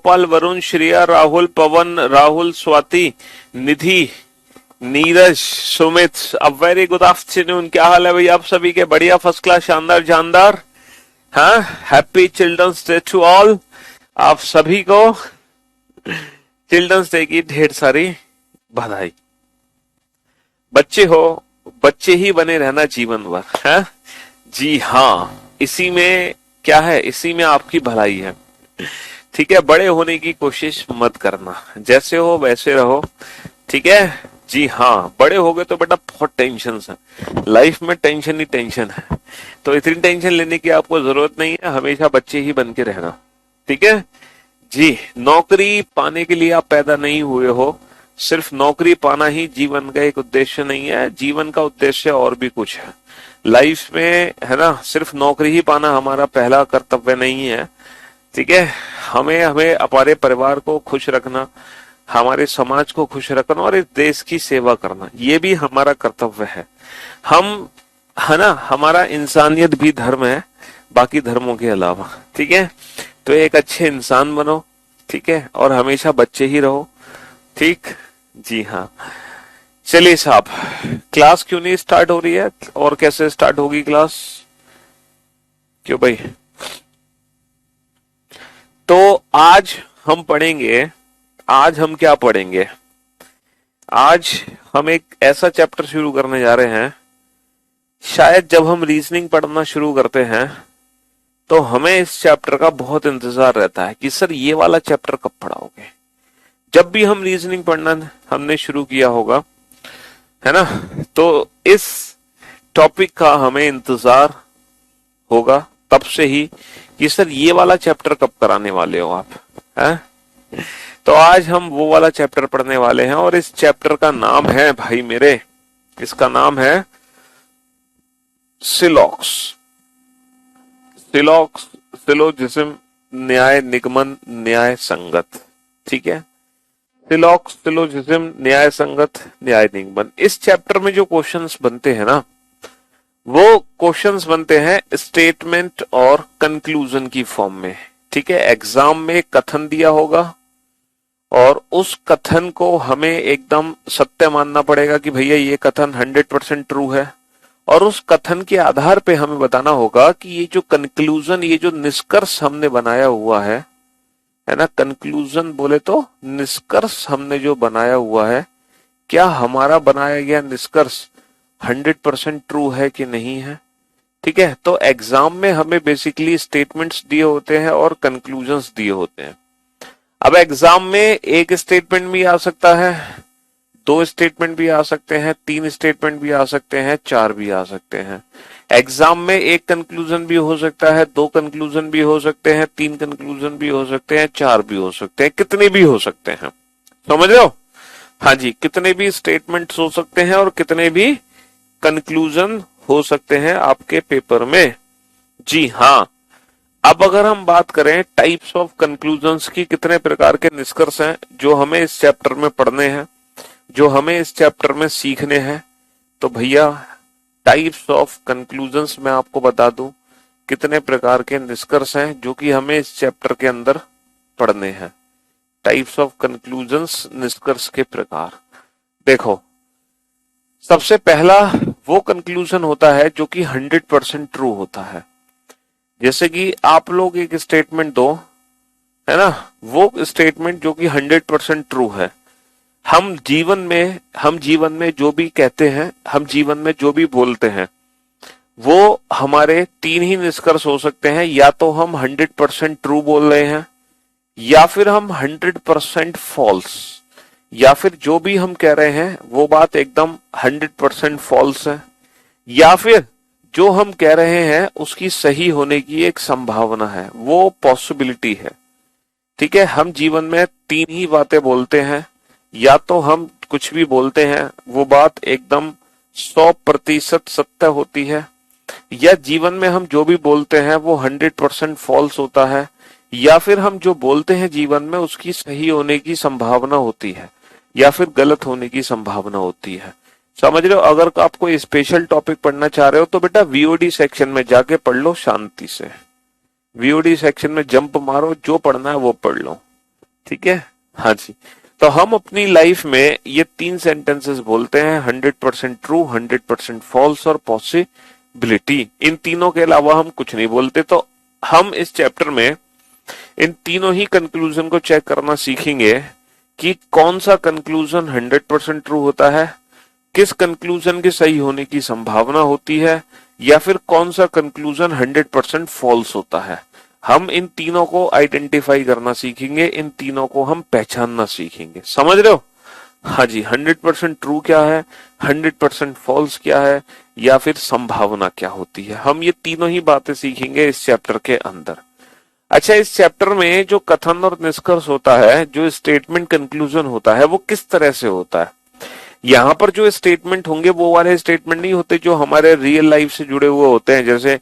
गोपाल, वरुण, श्रेया, राहुल, पवन, राहुल, स्वाति, निधि, नीरज, सुमित। अब very good afternoon. क्या हाल है भाई आप सभी के? बढ़िया, फर्स्ट क्लास, शानदार जानदार। हाँ, happy children's day to all. आप सभी को चिल्ड्रंस डे की ढेर सारी बधाई। बच्चे हो, बच्चे ही बने रहना जीवन भर है। जी हाँ, इसी में क्या है, इसी में आपकी भलाई है। ठीक है, बड़े होने की कोशिश मत करना, जैसे हो वैसे रहो। ठीक है जी हाँ, बड़े हो गए तो बेटा बहुत टेंशन है, लाइफ में टेंशन ही टेंशन है, तो इतनी टेंशन लेने की आपको जरूरत नहीं है, हमेशा बच्चे ही बन के रहना। ठीक है जी, नौकरी पाने के लिए आप पैदा नहीं हुए हो, सिर्फ नौकरी पाना ही जीवन का एक उद्देश्य नहीं है, जीवन का उद्देश्य और भी कुछ है लाइफ में, है ना। सिर्फ नौकरी ही पाना हमारा पहला कर्तव्य नहीं है। ठीक है, हमें हमें हमारे परिवार को खुश रखना, हमारे समाज को खुश रखना और इस देश की सेवा करना, ये भी हमारा कर्तव्य है। हम, है ना, हमारा इंसानियत भी धर्म है बाकी धर्मों के अलावा। ठीक है, तो एक अच्छे इंसान बनो। ठीक है, और हमेशा बच्चे ही रहो। ठीक जी हाँ, चलिए साहब, क्लास क्यों नहीं स्टार्ट हो रही है और कैसे स्टार्ट होगी क्लास? क्यों भाई? तो आज हम पढ़ेंगे, आज हम क्या पढ़ेंगे? आज हम एक ऐसा चैप्टर शुरू करने जा रहे हैं, शायद जब हम रीजनिंग पढ़ना शुरू करते हैं तो हमें इस चैप्टर का बहुत इंतजार रहता है कि सर ये वाला चैप्टर कब पढ़ाओगे। जब भी हम रीजनिंग पढ़ना हमने शुरू किया होगा, है ना, तो इस टॉपिक का हमें इंतजार होगा तब से ही कि सर ये वाला चैप्टर कब कराने वाले हो आप, हैं? तो आज हम वो वाला चैप्टर पढ़ने वाले हैं और इस चैप्टर का नाम है भाई मेरे, इसका नाम है सिलॉक्स। सिलॉक्स, सिलोजिज्म, न्याय निगमन, न्याय संगत। ठीक है, सिलॉक्स, सिलोजिज्म, न्याय संगत, न्याय निगमन। इस चैप्टर में जो क्वेश्चंस बनते हैं ना, वो क्वेश्चंस बनते हैं स्टेटमेंट और कंक्लूजन की फॉर्म में। ठीक है, एग्जाम में कथन दिया होगा और उस कथन को हमें एकदम सत्य मानना पड़ेगा कि भैया ये कथन 100% ट्रू है, और उस कथन के आधार पे हमें बताना होगा कि ये जो कंक्लूजन, ये जो निष्कर्ष हमने बनाया हुआ है ना, कंक्लूजन बोले तो निष्कर्ष हमने जो बनाया हुआ है, क्या हमारा बनाया गया निष्कर्ष 100% ट्रू है कि नहीं है। ठीक है, तो एग्जाम में हमें बेसिकली स्टेटमेंट्स दिए होते हैं और कंक्लूजन्स दिए होते हैं। अब एग्जाम में एक स्टेटमेंट भी आ सकता है, 2 स्टेटमेंट भी आ सकते हैं, 3 स्टेटमेंट भी आ सकते हैं, 4 भी आ सकते हैं। एग्जाम में एक कंक्लूजन भी हो सकता है, 2 कंक्लूजन भी हो सकते हैं, 3 कंक्लूजन भी हो सकते हैं, 4 भी हो सकते हैं, कितने भी हो सकते हैं। समझ रहे हो? हाँ जी, कितने भी स्टेटमेंट्स हो सकते हैं और कितने भी कंक्लूजन हो सकते हैं आपके पेपर में। जी हाँ, अब अगर हम बात करें टाइप्स ऑफ कंक्लूजन्स की, कितने प्रकार के निष्कर्ष हैं जो हमें इस चैप्टर में पढ़ने हैं, जो हमें इस चैप्टर में सीखने हैं, तो भैया टाइप्स ऑफ कंक्लूजन्स मैं आपको बता दूं कितने प्रकार के निष्कर्ष हैं जो कि हमें इस चैप्टर के अंदर पढ़ने हैं। टाइप्स ऑफ कंक्लूजन्स, निष्कर्ष के प्रकार। देखो, सबसे पहला वो कंक्लूजन होता है जो कि 100% ट्रू होता है। जैसे कि आप लोग एक स्टेटमेंट दो, है ना, वो स्टेटमेंट जो कि 100% ट्रू है। हम जीवन में जो भी कहते हैं, हम जीवन में जो भी बोलते हैं, वो हमारे 3 ही निष्कर्ष हो सकते हैं। या तो हम 100% ट्रू बोल रहे हैं, या फिर हम 100% फॉल्स, या फिर जो भी हम कह रहे हैं वो बात एकदम 100% फॉल्स है, या फिर जो हम कह रहे हैं उसकी सही होने की एक संभावना है, वो पॉसिबिलिटी है। ठीक है, हम जीवन में 3 ही बातें बोलते हैं, या तो हम कुछ भी बोलते हैं वो बात एकदम 100% सत्य होती है, या जीवन में हम जो भी बोलते हैं वो 100% फॉल्स होता है, या फिर हम जो बोलते हैं जीवन में उसकी सही होने की संभावना होती है, या फिर गलत होने की संभावना होती है। समझ रहे हो? अगर आप कोई स्पेशल टॉपिक पढ़ना चाह रहे हो तो बेटा वीओडी सेक्शन में जाके पढ़ लो शांति से, वीओडी सेक्शन में जंप मारो, जो पढ़ना है वो पढ़ लो। ठीक है। हाँ जी, तो हम अपनी लाइफ में ये 3 सेंटेंसेस बोलते हैं, 100% ट्रू, 100% फॉल्स और पॉसिबिलिटी। इन तीनों के अलावा हम कुछ नहीं बोलते। तो हम इस चैप्टर में इन तीनों ही कंक्लूजन को चेक करना सीखेंगे कि कौन सा कंक्लूजन 100% ट्रू होता है, किस कंक्लूजन के सही होने की संभावना होती है, या फिर कौन सा कंक्लूजन 100% फॉल्स होता है। हम इन तीनों को आइडेंटिफाई करना सीखेंगे, इन तीनों को हम पहचानना सीखेंगे। समझ रहे हो? हाँ जी, 100% ट्रू क्या है, 100% फॉल्स क्या है, या फिर संभावना क्या होती है, हम ये तीनों ही बातें सीखेंगे इस चैप्टर के अंदर। अच्छा, इस चैप्टर में जो कथन और निष्कर्ष होता है, जो स्टेटमेंट कंक्लूजन होता है, वो किस तरह से होता है। यहाँ पर जो स्टेटमेंट होंगे वो वाले स्टेटमेंट नहीं होते जो हमारे रियल लाइफ से जुड़े हुए होते हैं, जैसे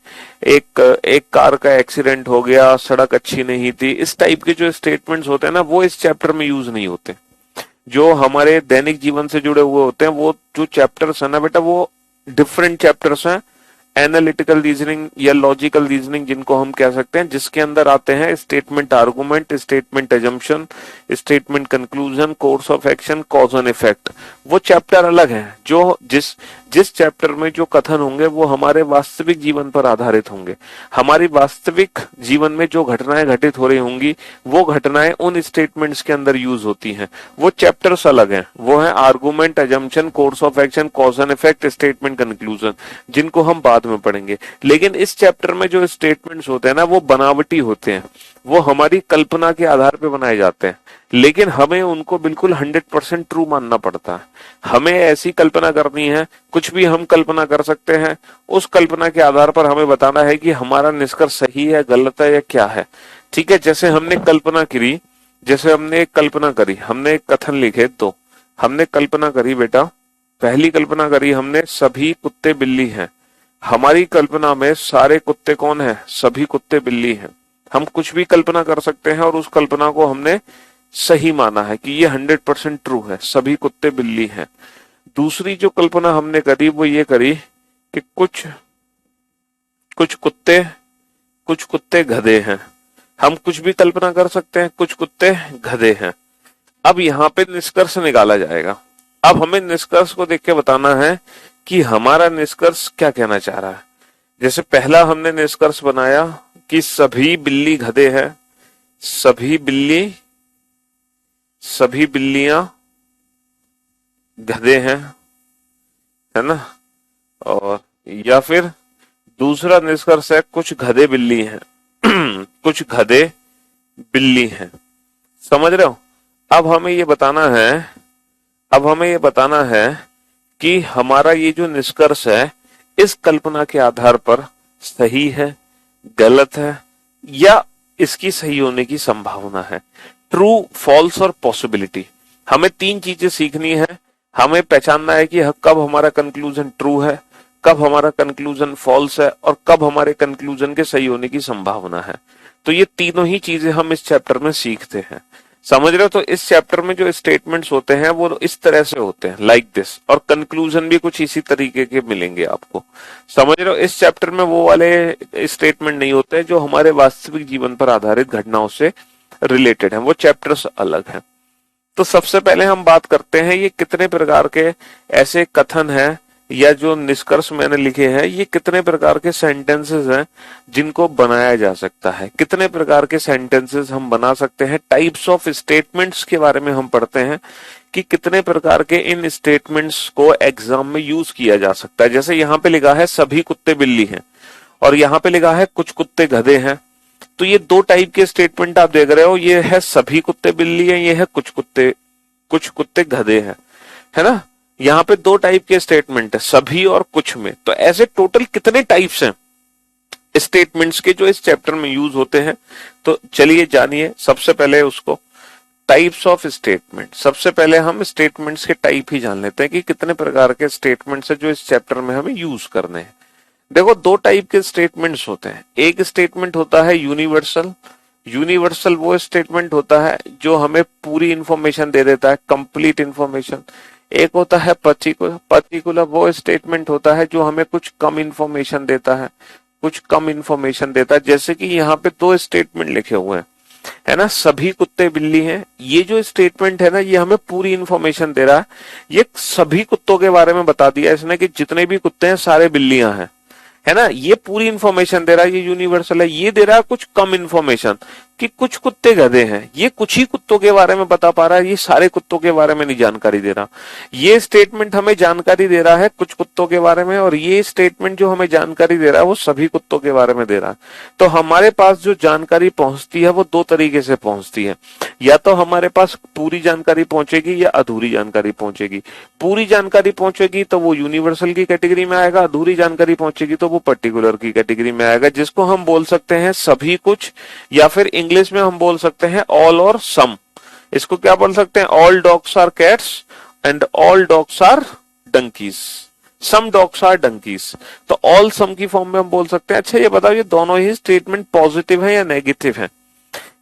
एक कार का एक्सीडेंट हो गया, सड़क अच्छी नहीं थी, इस टाइप के जो स्टेटमेंट्स होते हैं ना, वो इस चैप्टर में यूज नहीं होते। जो हमारे दैनिक जीवन से जुड़े हुए होते हैं, वो जो चैप्टर्स है ना बेटा, वो डिफरेंट चैप्टर्स हैं। एनालिटिकल रीजनिंग या लॉजिकल रीजनिंग जिनको हम कह सकते हैं, जिसके अंदर आते हैं statement argument, statement assumption, statement conclusion, course of action, cause and effect. वो चैप्टर अलग है। जो जिस जिस चैप्टर में जो कथन होंगे वो हमारे वास्तविक जीवन पर आधारित होंगे। हमारी वास्तविक जीवन में जो घटनाएं घटित हो रही होंगी, वो घटनाएं उन स्टेटमेंट्स के अंदर यूज होती हैं। वो चैप्टर्स अलग हैं। वो है argument, assumption, course of action, cause and effect, statement conclusion, जिनको हम बाद में पढ़ेंगे। लेकिन इस चैप्टर में जो स्टेटमेंट्स होते हैं ना, वो बनावटी होते हैं। वो हमारी कल्पना के आधार पर बनाए जाते हैं, लेकिन हमें उनको बिल्कुल 100% ट्रू मानना पड़ता है। हमें ऐसी कल्पना करनी है, कुछ भी हम कल्पना कर सकते हैं, उस कल्पना के आधार पर हमें बताना है कि हमारा निष्कर्ष सही है, गलत है या क्या है। ठीक है, जैसे हमने कल्पना करी, जैसे हमने एक कल्पना करी, हमने एक कथन लिखे, तो हमने कल्पना करी बेटा, पहली कल्पना करी हमने, सभी कुत्ते बिल्ली हैं। हमारी कल्पना में सारे कुत्ते कौन है? सभी कुत्ते बिल्ली हैं। हम कुछ भी कल्पना कर सकते हैं और उस कल्पना को हमने सही माना है कि ये 100% ट्रू है, सभी कुत्ते बिल्ली हैं। दूसरी जो कल्पना हमने करी वो ये करी कि कुछ कुत्ते गधे हैं। हम कुछ भी कल्पना कर सकते हैं, कुछ कुत्ते गधे हैं। अब यहाँ पे निष्कर्ष निकाला जाएगा। अब हमें निष्कर्ष को देख के बताना है कि हमारा निष्कर्ष क्या कहना चाह रहा है। जैसे पहला हमने निष्कर्ष बनाया कि सभी बिल्ली गधे हैं, सभी बिल्लियां गधे हैं, है ना। और या फिर दूसरा निष्कर्ष है कुछ गधे बिल्ली हैं कुछ गधे बिल्ली हैं। समझ रहे हो? अब हमें ये बताना है कि हमारा ये जो निष्कर्ष है, इस कल्पना के आधार पर सही है, गलत है, या इसकी सही होने की संभावना है। ट्रू, फॉल्स और पॉसिबिलिटी। हमें 3 चीजें सीखनी है। हमें पहचानना है कि कब हमारा कंक्लूजन ट्रू है, कब हमारा कंक्लूजन फॉल्स है, और कब हमारे कंक्लूजन के सही होने की संभावना है। तो ये तीनों ही चीजें हम इस चैप्टर में सीखते हैं। समझ रहे हो? तो इस चैप्टर में जो स्टेटमेंट्स होते हैं वो इस तरह से होते हैं, लाइक दिस, और कंक्लूजन भी कुछ इसी तरीके के मिलेंगे आपको। समझ रहे हो? इस चैप्टर में वो वाले स्टेटमेंट नहीं होते जो हमारे वास्तविक जीवन पर आधारित घटनाओं से रिलेटेड हैं, वो चैप्टर्स अलग हैं। तो सबसे पहले हम बात करते हैं ये कितने प्रकार के ऐसे कथन हैं या जो निष्कर्ष मैंने लिखे हैं, ये कितने प्रकार के सेंटेंसेस हैं जिनको बनाया जा सकता है। कितने प्रकार के सेंटेंसेस हम बना सकते हैं, टाइप्स ऑफ स्टेटमेंट्स के बारे में हम पढ़ते हैं कि कितने प्रकार के इन स्टेटमेंट्स को एग्जाम में यूज किया जा सकता है। जैसे यहाँ पे लिखा है सभी कुत्ते बिल्ली हैं, और यहाँ पे लिखा है कुछ कुत्ते गधे हैं। तो ये 2 टाइप के स्टेटमेंट आप देख रहे हो, ये है सभी कुत्ते बिल्ली है, ये है कुछ कुत्ते गधे हैं, है ना। यहाँ पे 2 टाइप के स्टेटमेंट है, सभी और कुछ में। तो ऐसे टोटल कितने टाइप्स हैं स्टेटमेंट्स के जो इस चैप्टर में यूज होते हैं? तो चलिए जानिए सबसे पहले उसको, टाइप्स ऑफ स्टेटमेंट। सबसे पहले हम स्टेटमेंट्स के टाइप ही जान लेते हैं कि कितने प्रकार के स्टेटमेंट्स है जो इस चैप्टर में हमें यूज करने हैं। देखो 2 टाइप के स्टेटमेंट्स होते हैं। एक स्टेटमेंट होता है यूनिवर्सल। यूनिवर्सल वो स्टेटमेंट होता है जो हमें पूरी इंफॉर्मेशन दे देता है, कंप्लीट इंफॉर्मेशन। एक होता है पर्टिकुलर वो स्टेटमेंट होता है जो हमें कुछ कम इंफॉर्मेशन देता है, जैसे कि यहाँ पे 2 स्टेटमेंट लिखे हुए हैं। है ना, सभी कुत्ते बिल्ली हैं। ये जो स्टेटमेंट है ना, ये हमें पूरी इंफॉर्मेशन दे रहा है। ये सभी कुत्तों के बारे में बता दिया इसने कि जितने भी कुत्ते हैं सारे बिल्लियां हैं, है ना। ये पूरी इंफॉर्मेशन दे रहा है, ये यूनिवर्सल है। ये दे रहा है कुछ कम इंफॉर्मेशन कि कुछ कुत्ते गधे हैं, ये कुछ ही कुत्तों के बारे में बता पा रहा है, ये सारे कुत्तों के बारे में नहीं जानकारी दे रहा। ये स्टेटमेंट हमें जानकारी दे रहा है कुछ कुत्तों के बारे में, और ये स्टेटमेंट जो हमें जानकारी दे रहा है वो सभी कुत्तों के बारे में दे रहा है। तो हमारे पास जो जानकारी पहुंचती है वो दो तरीके से पहुंचती है। या तो हमारे पास पूरी जानकारी पहुंचेगी या अधूरी जानकारी पहुंचेगी। पूरी जानकारी पहुंचेगी तो वो यूनिवर्सल की कैटेगरी में आएगा, अधूरी जानकारी पहुंचेगी तो वो पर्टिकुलर की कैटेगरी में आएगा, जिसको हम बोल सकते हैं सभी कुछ, या फिर इंग्लिश में हम बोल सकते हैं ऑल और सम। इसको क्या बोल सकते हैं? All dogs are cats and all dogs are donkeys, some dogs are donkeys. तो ऑल सम की फॉर्म में हम बोल सकते हैं। अच्छा ये बताओ, ये दोनों ही स्टेटमेंट पॉजिटिव है या नेगेटिव है?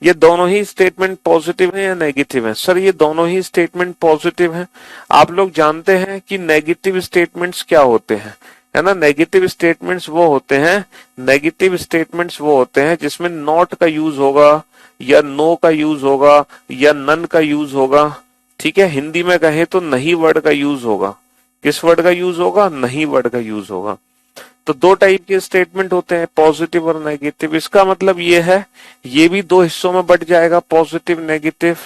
ये दोनों ही स्टेटमेंट पॉजिटिव है या नेगेटिव है? सर ये दोनों ही स्टेटमेंट पॉजिटिव है। आप लोग जानते हैं कि नेगेटिव स्टेटमेंट्स क्या होते हैं, है ना। नेगेटिव स्टेटमेंट्स वो होते हैं, नेगेटिव स्टेटमेंट्स वो होते हैं जिसमें नॉट का यूज होगा, या नो का यूज होगा, या नन का यूज होगा। ठीक है, हिंदी में कहें तो नहीं वर्ड का यूज होगा। किस वर्ड का यूज होगा? नहीं वर्ड का यूज होगा। तो दो टाइप के स्टेटमेंट होते हैं, पॉजिटिव और नेगेटिव। इसका मतलब ये है, ये भी दो हिस्सों में बट जाएगा, पॉजिटिव नेगेटिव,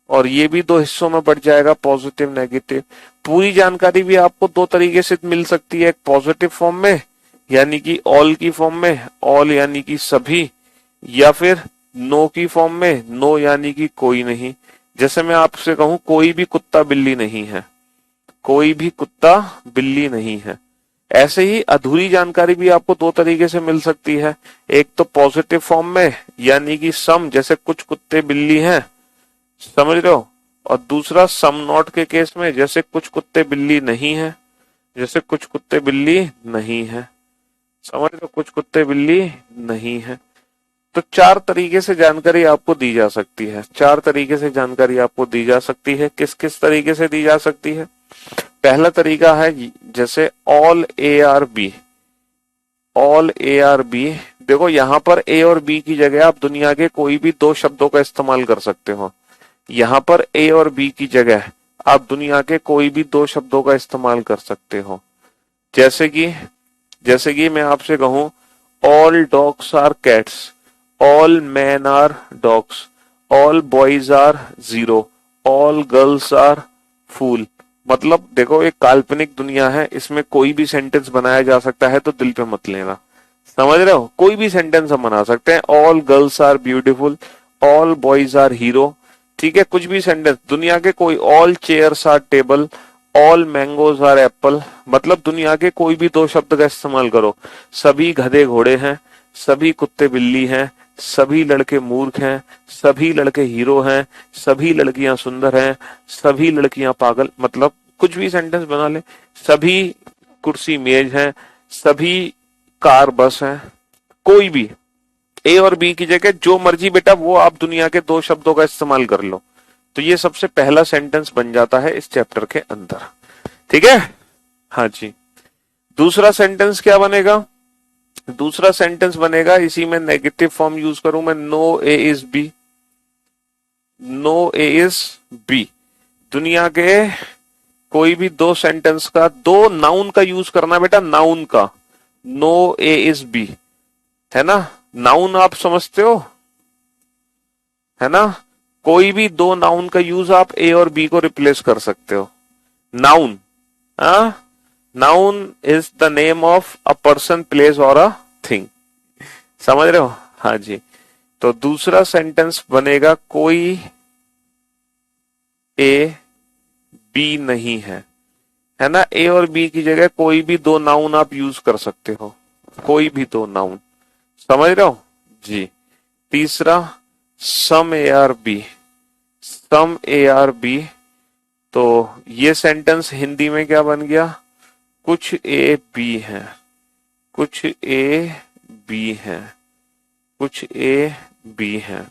और ये भी दो हिस्सों में बट जाएगा, पॉजिटिव नेगेटिव। पूरी जानकारी भी आपको दो तरीके से मिल सकती है, एक पॉजिटिव फॉर्म में यानी कि ऑल की फॉर्म में, ऑल यानी कि सभी, या फिर नो की फॉर्म में, नो यानी कि कोई नहीं। जैसे मैं आपसे कहूं कोई भी कुत्ता बिल्ली नहीं है, कोई भी कुत्ता बिल्ली नहीं है। ऐसे ही अधूरी जानकारी भी आपको दो तरीके से मिल सकती है, एक तो पॉजिटिव फॉर्म में यानी कि सम, जैसे कुछ कुत्ते बिल्ली हैं, समझ रहे हो, और दूसरा सम नॉट के केस में, जैसे कुछ कुत्ते बिल्ली नहीं है, जैसे कुछ कुत्ते बिल्ली नहीं है, समझ रहे हो, कुछ कुत्ते बिल्ली नहीं है। तो चार तरीके से जानकारी आपको दी जा सकती है, चार तरीके से जानकारी आपको दी जा सकती है। किस किस तरीके से दी जा सकती है? पहला तरीका है जैसे all A are B, all A are B. देखो यहां पर ए और बी की जगह आप दुनिया के कोई भी दो शब्दों का इस्तेमाल कर सकते हो। यहां पर ए और बी की जगह आप दुनिया के कोई भी दो शब्दों का इस्तेमाल कर सकते हो। जैसे कि मैं आपसे कहूं all dogs are cats, all man are dogs, all boys are zero, all girls are fool. मतलब देखो एक काल्पनिक दुनिया है, इसमें कोई भी सेंटेंस बनाया जा सकता है, तो दिल पे मत लेना, समझ रहे हो। कोई भी सेंटेंस हम बना सकते हैं, all girls are beautiful, all boys are hero. ठीक है, कुछ भी सेंटेंस दुनिया के कोई, all chairs are table, all mangoes are apple. मतलब दुनिया के कोई भी दो शब्द का इस्तेमाल करो। सभी गधे घोड़े हैं, सभी कुत्ते बिल्ली हैं, सभी लड़के मूर्ख हैं, सभी लड़के हीरो हैं, सभी लड़कियां सुंदर हैं, सभी लड़कियां पागल। मतलब कुछ भी सेंटेंस बना ले। सभी कुर्सी मेज हैं, सभी कार बस हैं, कोई भी ए और बी की जगह जो मर्जी बेटा वो आप दुनिया के दो शब्दों का इस्तेमाल कर लो। तो ये सबसे पहला सेंटेंस बन जाता है इस चैप्टर के अंदर। ठीक है, हाँ जी। दूसरा सेंटेंस क्या बनेगा? दूसरा सेंटेंस बनेगा, इसी में नेगेटिव फॉर्म यूज करूं मैं, no A is B, no A is B. दुनिया के कोई भी दो सेंटेंस का, दो नाउन का यूज करना बेटा, नाउन का, नो ए इज बी, है ना। नाउन आप समझते हो, है ना। कोई भी दो नाउन का यूज आप ए और बी को रिप्लेस कर सकते हो। नाउन, हाँ, noun is the name of a person, place और अ थिंग। समझ रहे हो, हाँ जी। तो दूसरा सेंटेंस बनेगा, कोई ए बी नहीं है ना। ए और बी की जगह कोई भी दो नाउन आप यूज कर सकते हो, कोई भी दो नाउन। समझ रहे हो जी। तीसरा some A are B, some A are B. तो ये सेंटेंस हिंदी में क्या बन गया? कुछ ए बी है, कुछ ए बी है, कुछ ए बी है।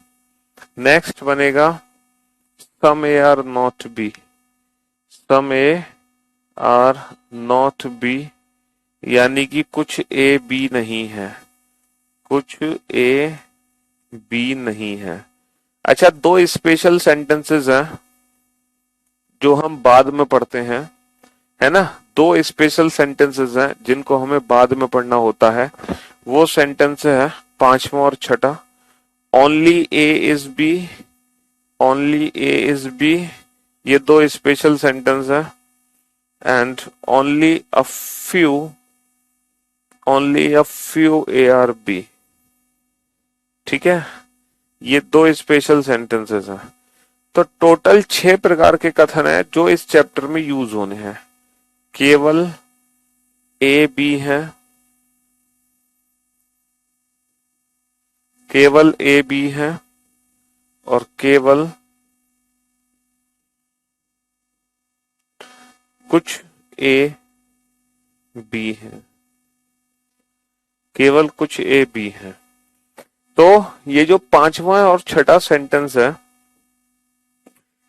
नेक्स्ट बनेगा some A are not B, some A are not B, यानी कि कुछ ए बी नहीं है, कुछ ए बी नहीं है। अच्छा, दो स्पेशल सेंटेंसेस हैं जो हम बाद में पढ़ते हैं, है ना। दो स्पेशल सेंटेंसेस हैं जिनको हमें बाद में पढ़ना होता है। वो सेंटेंस है पांचवा और छठा, only A is B, only A is B, ये दो स्पेशल सेंटेंस है। And only a few, only a few A are B, ठीक है, ये दो स्पेशल सेंटेंसेस हैं। तो टोटल 6 प्रकार के कथन है जो इस चैप्टर में यूज होने हैं। केवल ए बी है, केवल ए बी है, और केवल कुछ ए बी है, केवल कुछ ए बी है। तो ये जो पांचवा और छठा सेंटेंस है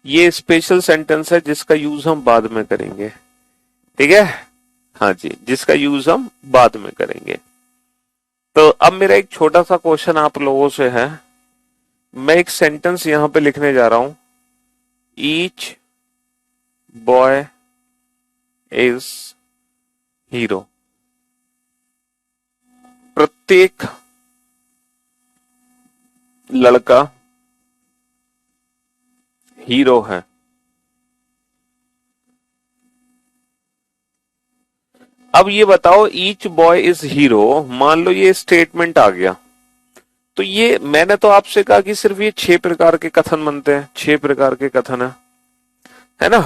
ये स्पेशल सेंटेंस है जिसका यूज हम बाद में करेंगे, ठीक है। हाँ जी, जिसका यूज हम बाद में करेंगे। तो अब मेरा एक छोटा सा क्वेश्चन आप लोगों से है, मैं एक सेंटेंस यहां पे लिखने जा रहा हूं, ईच बॉय इज हीरो। प्रत्येक लड़का हीरो है। अब ये बताओ, ईच बॉय इज हीरो, मान लो ये स्टेटमेंट आ गया, तो ये मैंने तो आपसे कहा कि सिर्फ ये 6 प्रकार के कथन बनते हैं, 6 प्रकार के कथन है ना।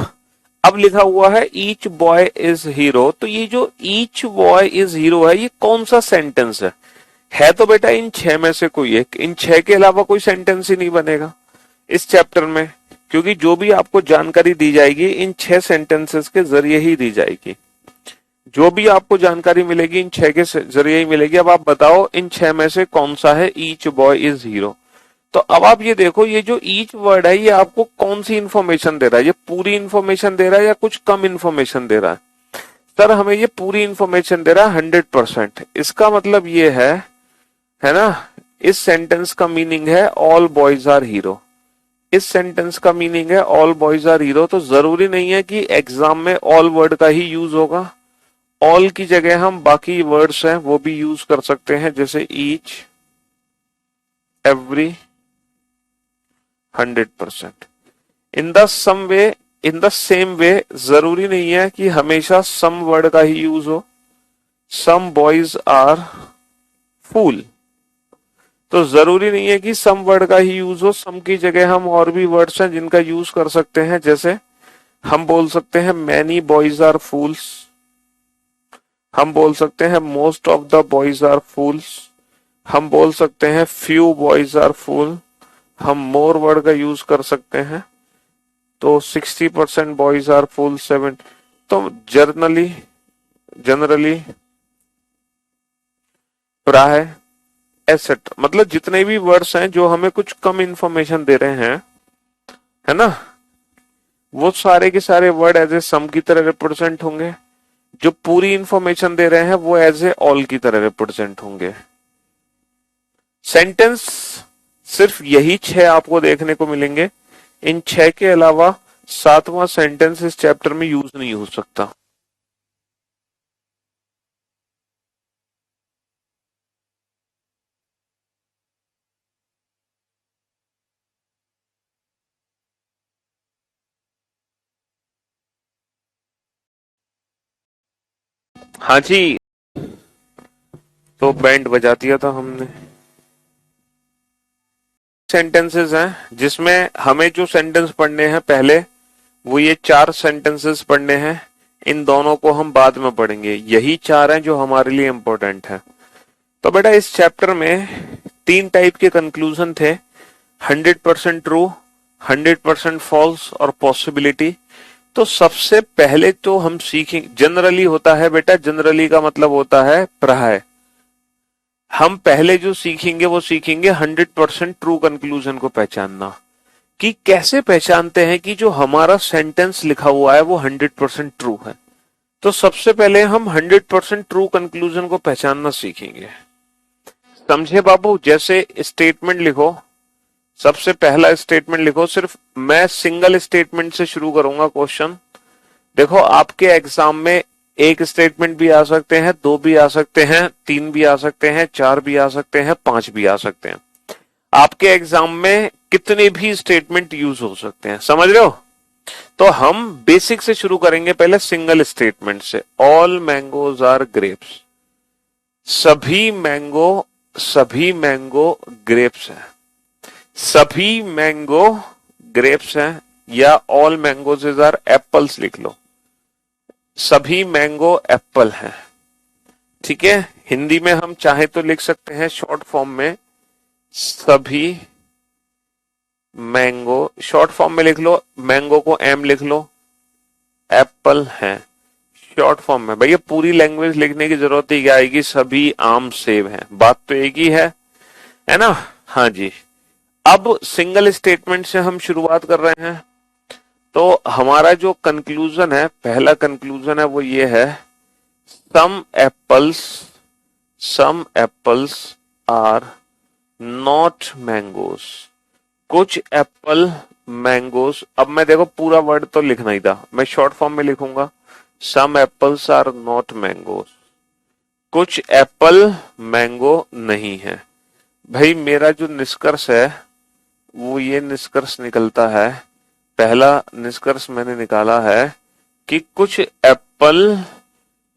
अब लिखा हुआ है ईच बॉय इज हीरो, तो ये जो ईच बॉय इज हीरो है ये कौन सा सेंटेंस है तो बेटा इन 6 में से कोई एक। इन 6 के अलावा कोई सेंटेंस ही नहीं बनेगा इस चैप्टर में, क्योंकि जो भी आपको जानकारी दी जाएगी इन 6 सेंटेंसेस के जरिए ही दी जाएगी। जो भी आपको जानकारी मिलेगी इन 6 के जरिए ही मिलेगी। अब आप बताओ इन 6 में से कौन सा है ईच बॉय इज हीरो। तो अब आप ये देखो, ये जो ईच वर्ड है ये आपको कौन सी इंफॉर्मेशन दे रहा है, ये पूरी इंफॉर्मेशन दे रहा है या कुछ कम इंफॉर्मेशन दे रहा है। सर हमें ये पूरी इंफॉर्मेशन दे रहा है 100%। इसका मतलब ये है ना, इस सेंटेंस का मीनिंग है ऑल बॉयज आर हीरो। इस सेंटेंस का मीनिंग है ऑल बॉयज आर हीरो। तो जरूरी नहीं है कि एग्जाम में ऑल वर्ड का ही यूज होगा, ऑल की जगह हम बाकी वर्ड्स हैं वो भी यूज कर सकते हैं, जैसे each, every, 100%। In the some way, in the same way, जरूरी नहीं है कि हमेशा सम वर्ड का ही यूज हो। सम बॉयज आर फूल, तो जरूरी नहीं है कि सम वर्ड का ही यूज हो। सम की जगह हम और भी वर्ड्स हैं जिनका यूज कर सकते हैं, जैसे हम बोल सकते हैं मैनी बॉयज आर फूल्स, हम बोल सकते हैं most of the boys are fools, हम बोल सकते हैं फ्यू बॉयज आर फूल, हम मोर वर्ड का यूज कर सकते हैं, तो 60% बॉयज आर फूल, 7। तो जनरली, जनरली, प्राय, एसेट्रा, मतलब जितने भी वर्ड्स हैं जो हमें कुछ कम इंफॉर्मेशन दे रहे हैं, है ना, वो सारे के सारे वर्ड एज ए सम की तरह रिप्रेजेंट होंगे। जो पूरी इंफॉर्मेशन दे रहे हैं वो एज ए ऑल की तरह रिप्रेजेंट होंगे। सेंटेंस सिर्फ यही 6 आपको देखने को मिलेंगे। इन 6 के अलावा 7वां सेंटेंस इस चैप्टर में यूज नहीं हो सकता। हाँ जी, तो बैंड बजा दिया था हमने। सेंटेंसेस हैं जिसमें हमें जो सेंटेंस पढ़ने हैं पहले, वो ये 4 सेंटेंसेस पढ़ने हैं। इन दोनों को हम बाद में पढ़ेंगे। यही 4 हैं जो हमारे लिए इंपॉर्टेंट है। तो बेटा इस चैप्टर में 3 टाइप के कंक्लूजन थे, 100% ट्रू, 100% फॉल्स और पॉसिबिलिटी। तो सबसे पहले तो हम सीखेंगे, जनरली होता है बेटा, जनरली का मतलब होता है प्राय। हम पहले जो सीखेंगे वो सीखेंगे 100% ट्रू कंक्लूजन को पहचानना, कि कैसे पहचानते हैं कि जो हमारा सेंटेंस लिखा हुआ है वो 100% ट्रू है। तो सबसे पहले हम 100% ट्रू कंक्लूजन को पहचानना सीखेंगे। समझे बाबू? जैसे स्टेटमेंट लिखो, सबसे पहला स्टेटमेंट लिखो, सिर्फ मैं सिंगल स्टेटमेंट से शुरू करूंगा क्वेश्चन। देखो आपके एग्जाम में एक स्टेटमेंट भी आ सकते हैं, दो भी आ सकते हैं, तीन भी आ सकते हैं, चार भी आ सकते हैं, पांच भी आ सकते हैं। आपके एग्जाम में कितने भी स्टेटमेंट यूज हो सकते हैं, समझ रहे हो। तो हम बेसिक से शुरू करेंगे, पहले सिंगल स्टेटमेंट से। ऑल मैंगोज आर ग्रेप्स, सभी मैंगो ग्रेप्स हैं, सभी मैंगो ग्रेप्स हैं, या ऑल मैंगोज आर एप्पल्स लिख लो, सभी मैंगो एप्पल हैं। ठीक है, हिंदी में हम चाहे तो लिख सकते हैं शॉर्ट फॉर्म में, सभी मैंगो, शॉर्ट फॉर्म में लिख लो, मैंगो को एम लिख लो, एप्पल है शॉर्ट फॉर्म में। भैया पूरी लैंग्वेज लिखने की जरूरत ही क्या आएगी, सभी आम सेब हैं, बात तो एक ही है ना। हाँ जी, अब सिंगल स्टेटमेंट से हम शुरुआत कर रहे हैं। तो हमारा जो कंक्लूजन है, पहला कंक्लूजन है वो ये है, सम एप्पल्स आर नॉट मैंगोस, कुछ एप्पल मैंगोस। अब मैं देखो पूरा वर्ड तो लिखना ही था, मैं शॉर्ट फॉर्म में लिखूंगा, सम एप्पल्स आर नॉट मैंगोस, कुछ एप्पल मैंगो नहीं है। भाई मेरा जो निष्कर्ष है वो ये निष्कर्ष निकलता है, पहला निष्कर्ष मैंने निकाला है कि कुछ एप्पल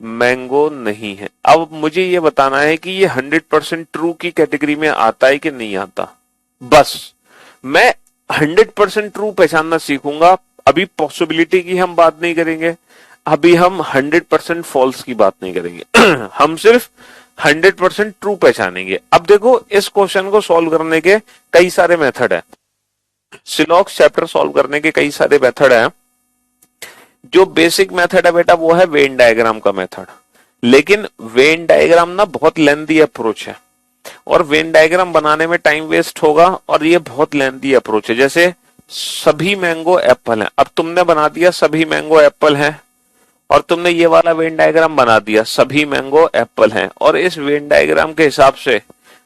मैंगो नहीं है। अब मुझे ये बताना है कि ये 100% ट्रू की कैटेगरी में आता है कि नहीं आता। बस मैं 100% ट्रू पहचानना सीखूंगा। अभी पॉसिबिलिटी की हम बात नहीं करेंगे, अभी हम 100% फॉल्स की बात नहीं करेंगे हम सिर्फ 100% ट्रू पहचानेंगे। अब देखो इस क्वेश्चन को सॉल्व करने के कई सारे मेथड है, सिलॉक्स चैप्टर सॉल्व करने के कई सारे मेथड है। जो बेसिक मेथड है बेटा वो है वेन डायग्राम का मेथड, लेकिन वेन डायग्राम ना बहुत लेंथी अप्रोच है और वेन डायग्राम बनाने में टाइम वेस्ट होगा और ये बहुत लेंथी अप्रोच है। जैसे सभी मैंगो एप्पल हैं, अब तुमने बना दिया सभी मैंगो एप्पल हैं और तुमने ये वाला वेन डायग्राम बना दिया सभी मैंगो एप्पल हैं, और इस वेन डायग्राम के हिसाब से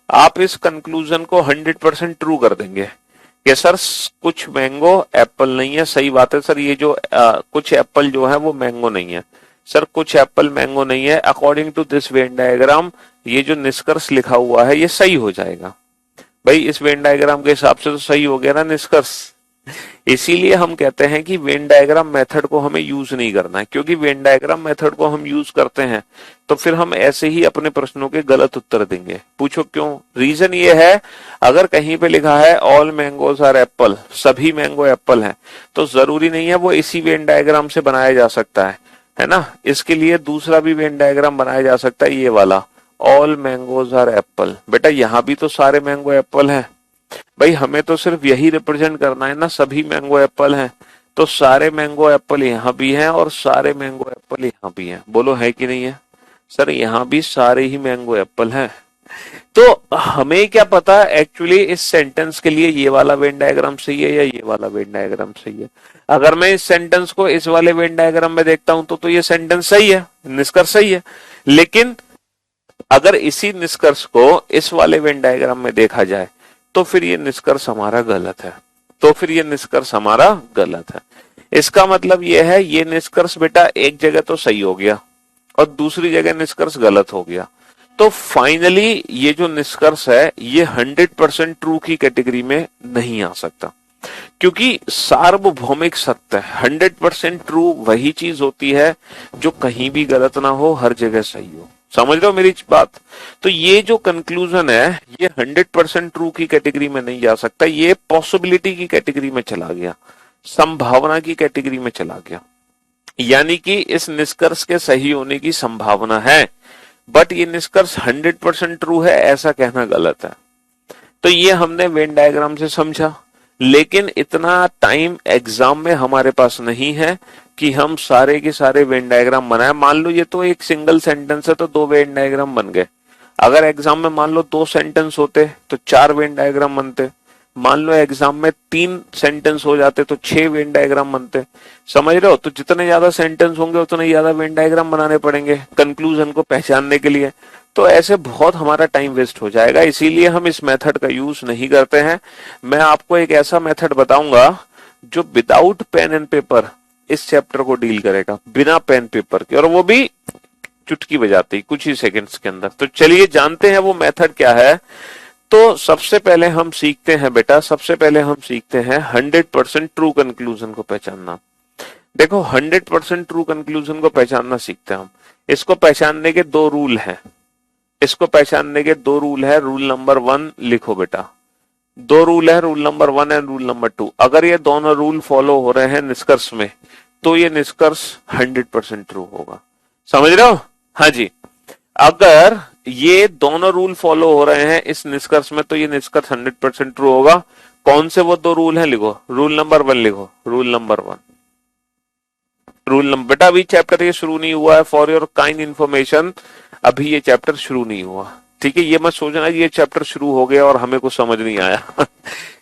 आप इस कंक्लूजन को 100% ट्रू कर देंगे कि सर कुछ मैंगो एप्पल नहीं है। सही बात है सर, ये जो कुछ एप्पल जो है वो मैंगो नहीं है। सर कुछ एप्पल मैंगो नहीं है, according to this Venn diagram ये जो निष्कर्ष लिखा हुआ है ये सही हो जाएगा। भाई इस वेन डायग्राम के हिसाब से तो सही हो गया ना निष्कर्ष। इसीलिए हम कहते हैं कि वेन डायग्राम मेथड को हमें यूज नहीं करना है, क्योंकि वेन डायग्राम मेथड को हम यूज करते हैं तो फिर हम ऐसे ही अपने प्रश्नों के गलत उत्तर देंगे। पूछो क्यों? रीजन ये है, अगर कहीं पे लिखा है ऑल मैंगोज आर एप्पल, सभी मैंगो एप्पल हैं, तो जरूरी नहीं है वो इसी वेन डायग्राम से बनाया जा सकता है ना। इसके लिए दूसरा भी वेन डायग्राम बनाया जा सकता है, ये वाला ऑल मैंगोज आर एप्पल। बेटा यहाँ भी तो सारे मैंगो एप्पल हैं, भाई हमें तो सिर्फ यही रिप्रेजेंट करना है ना, सभी मैंगो एप्पल हैं, तो सारे मैंगो एप्पल यहाँ भी हैं और सारे मैंगो एप्पल यहाँ भी हैं। बोलो है कि नहीं है? सर यहाँ भी सारे ही मैंगो एप्पल हैं। तो हमें क्या पता एक्चुअली इस सेंटेंस के लिए ये वाला वेन डायग्राम सही है या ये वाला वेन डायग्राम सही है। अगर मैं इस सेंटेंस को इस वाले वेन डायग्राम में देखता हूं तो ये सेंटेंस सही है, निष्कर्ष सही है। लेकिन अगर इसी निष्कर्ष को इस वाले वेन डायग्राम में देखा जाए तो फिर ये निष्कर्ष हमारा गलत है, तो फिर ये निष्कर्ष हमारा गलत है। इसका मतलब ये है ये निष्कर्ष बेटा एक जगह तो सही हो गया और दूसरी जगह निष्कर्ष गलत हो गया। तो फाइनली ये जो निष्कर्ष है ये 100% ट्रू की कैटेगरी में नहीं आ सकता, क्योंकि सार्वभौमिक सत्य 100% ट्रू वही चीज होती है जो कहीं भी गलत ना हो, हर जगह सही हो। समझ रहे हो मेरी बात? तो ये जो कंक्लूजन है ये 100% ट्रू की कैटेगरी में नहीं जा सकता, ये पॉसिबिलिटी की कैटेगरी में चला गया, संभावना की कैटेगरी में चला गया। यानी कि इस निष्कर्ष के सही होने की संभावना है, बट ये निष्कर्ष 100% ट्रू है ऐसा कहना गलत है। तो ये हमने वेन डायग्राम से समझा, लेकिन इतना टाइम एग्जाम में हमारे पास नहीं है कि हम सारे के सारे वेन डायग्राम बनाए। मान लो ये तो एक सिंगल सेंटेंस है तो 2 वेन डायग्राम बन गए। अगर एग्जाम में मान लो 2 सेंटेंस होते तो 4 वेन डायग्राम बनते। मान लो एग्जाम में 3 सेंटेंस हो जाते तो 6 वेन डायग्राम बनते, समझ रहे हो? तो जितने ज्यादा सेंटेंस होंगे उतने ज्यादा वेन डायग्राम बनाने पड़ेंगे कंक्लूजन को पहचानने के लिए। तो ऐसे बहुत हमारा टाइम वेस्ट हो जाएगा, इसीलिए हम इस मेथड का यूज नहीं करते हैं। मैं आपको एक ऐसा मेथड बताऊंगा जो विदाउट पेन एंड पेपर इस चैप्टर को डील करेगा, बिना पेन पेपर के, और वो भी चुटकी बजाते ही कुछ ही सेकंड्स के अंदर। तो चलिए जानते हैं वो मेथड क्या है। तो सबसे पहले हम सीखते हैं बेटा, सबसे पहले हम सीखते हैं 100% ट्रू कंक्लूजन को पहचानना। देखो 100% ट्रू कंक्लूजन को पहचानना सीखते हैं हम। इसको पहचानने के 2 रूल हैं, इसको पहचानने के 2 रूल है। रूल नंबर 1 लिखो बेटा, 2 रूल है, rule number 1 and rule number 2। अगर ये दोनों रूल फॉलो हो रहे हैं निष्कर्ष में तो ये निष्कर्ष 100% ट्रू होगा। समझ रहे हो? हाँ जी। अगर ये दोनों रूल फॉलो हो रहे हैं इस निष्कर्ष में तो ये निष्कर्ष 100% ट्रू होगा। कौन से वो 2 रूल हैं? लिखो। रूल नंबर 1 लिखो, रूल नंबर 1। रूल नंबर, बेटा अभी चैप्टर ये शुरू नहीं हुआ है, फॉर योर काइंड इंफॉर्मेशन, अभी ये चैप्टर शुरू नहीं हुआ, ठीक है? ये मत सोचना ये चैप्टर शुरू हो गया और हमें कुछ समझ नहीं आया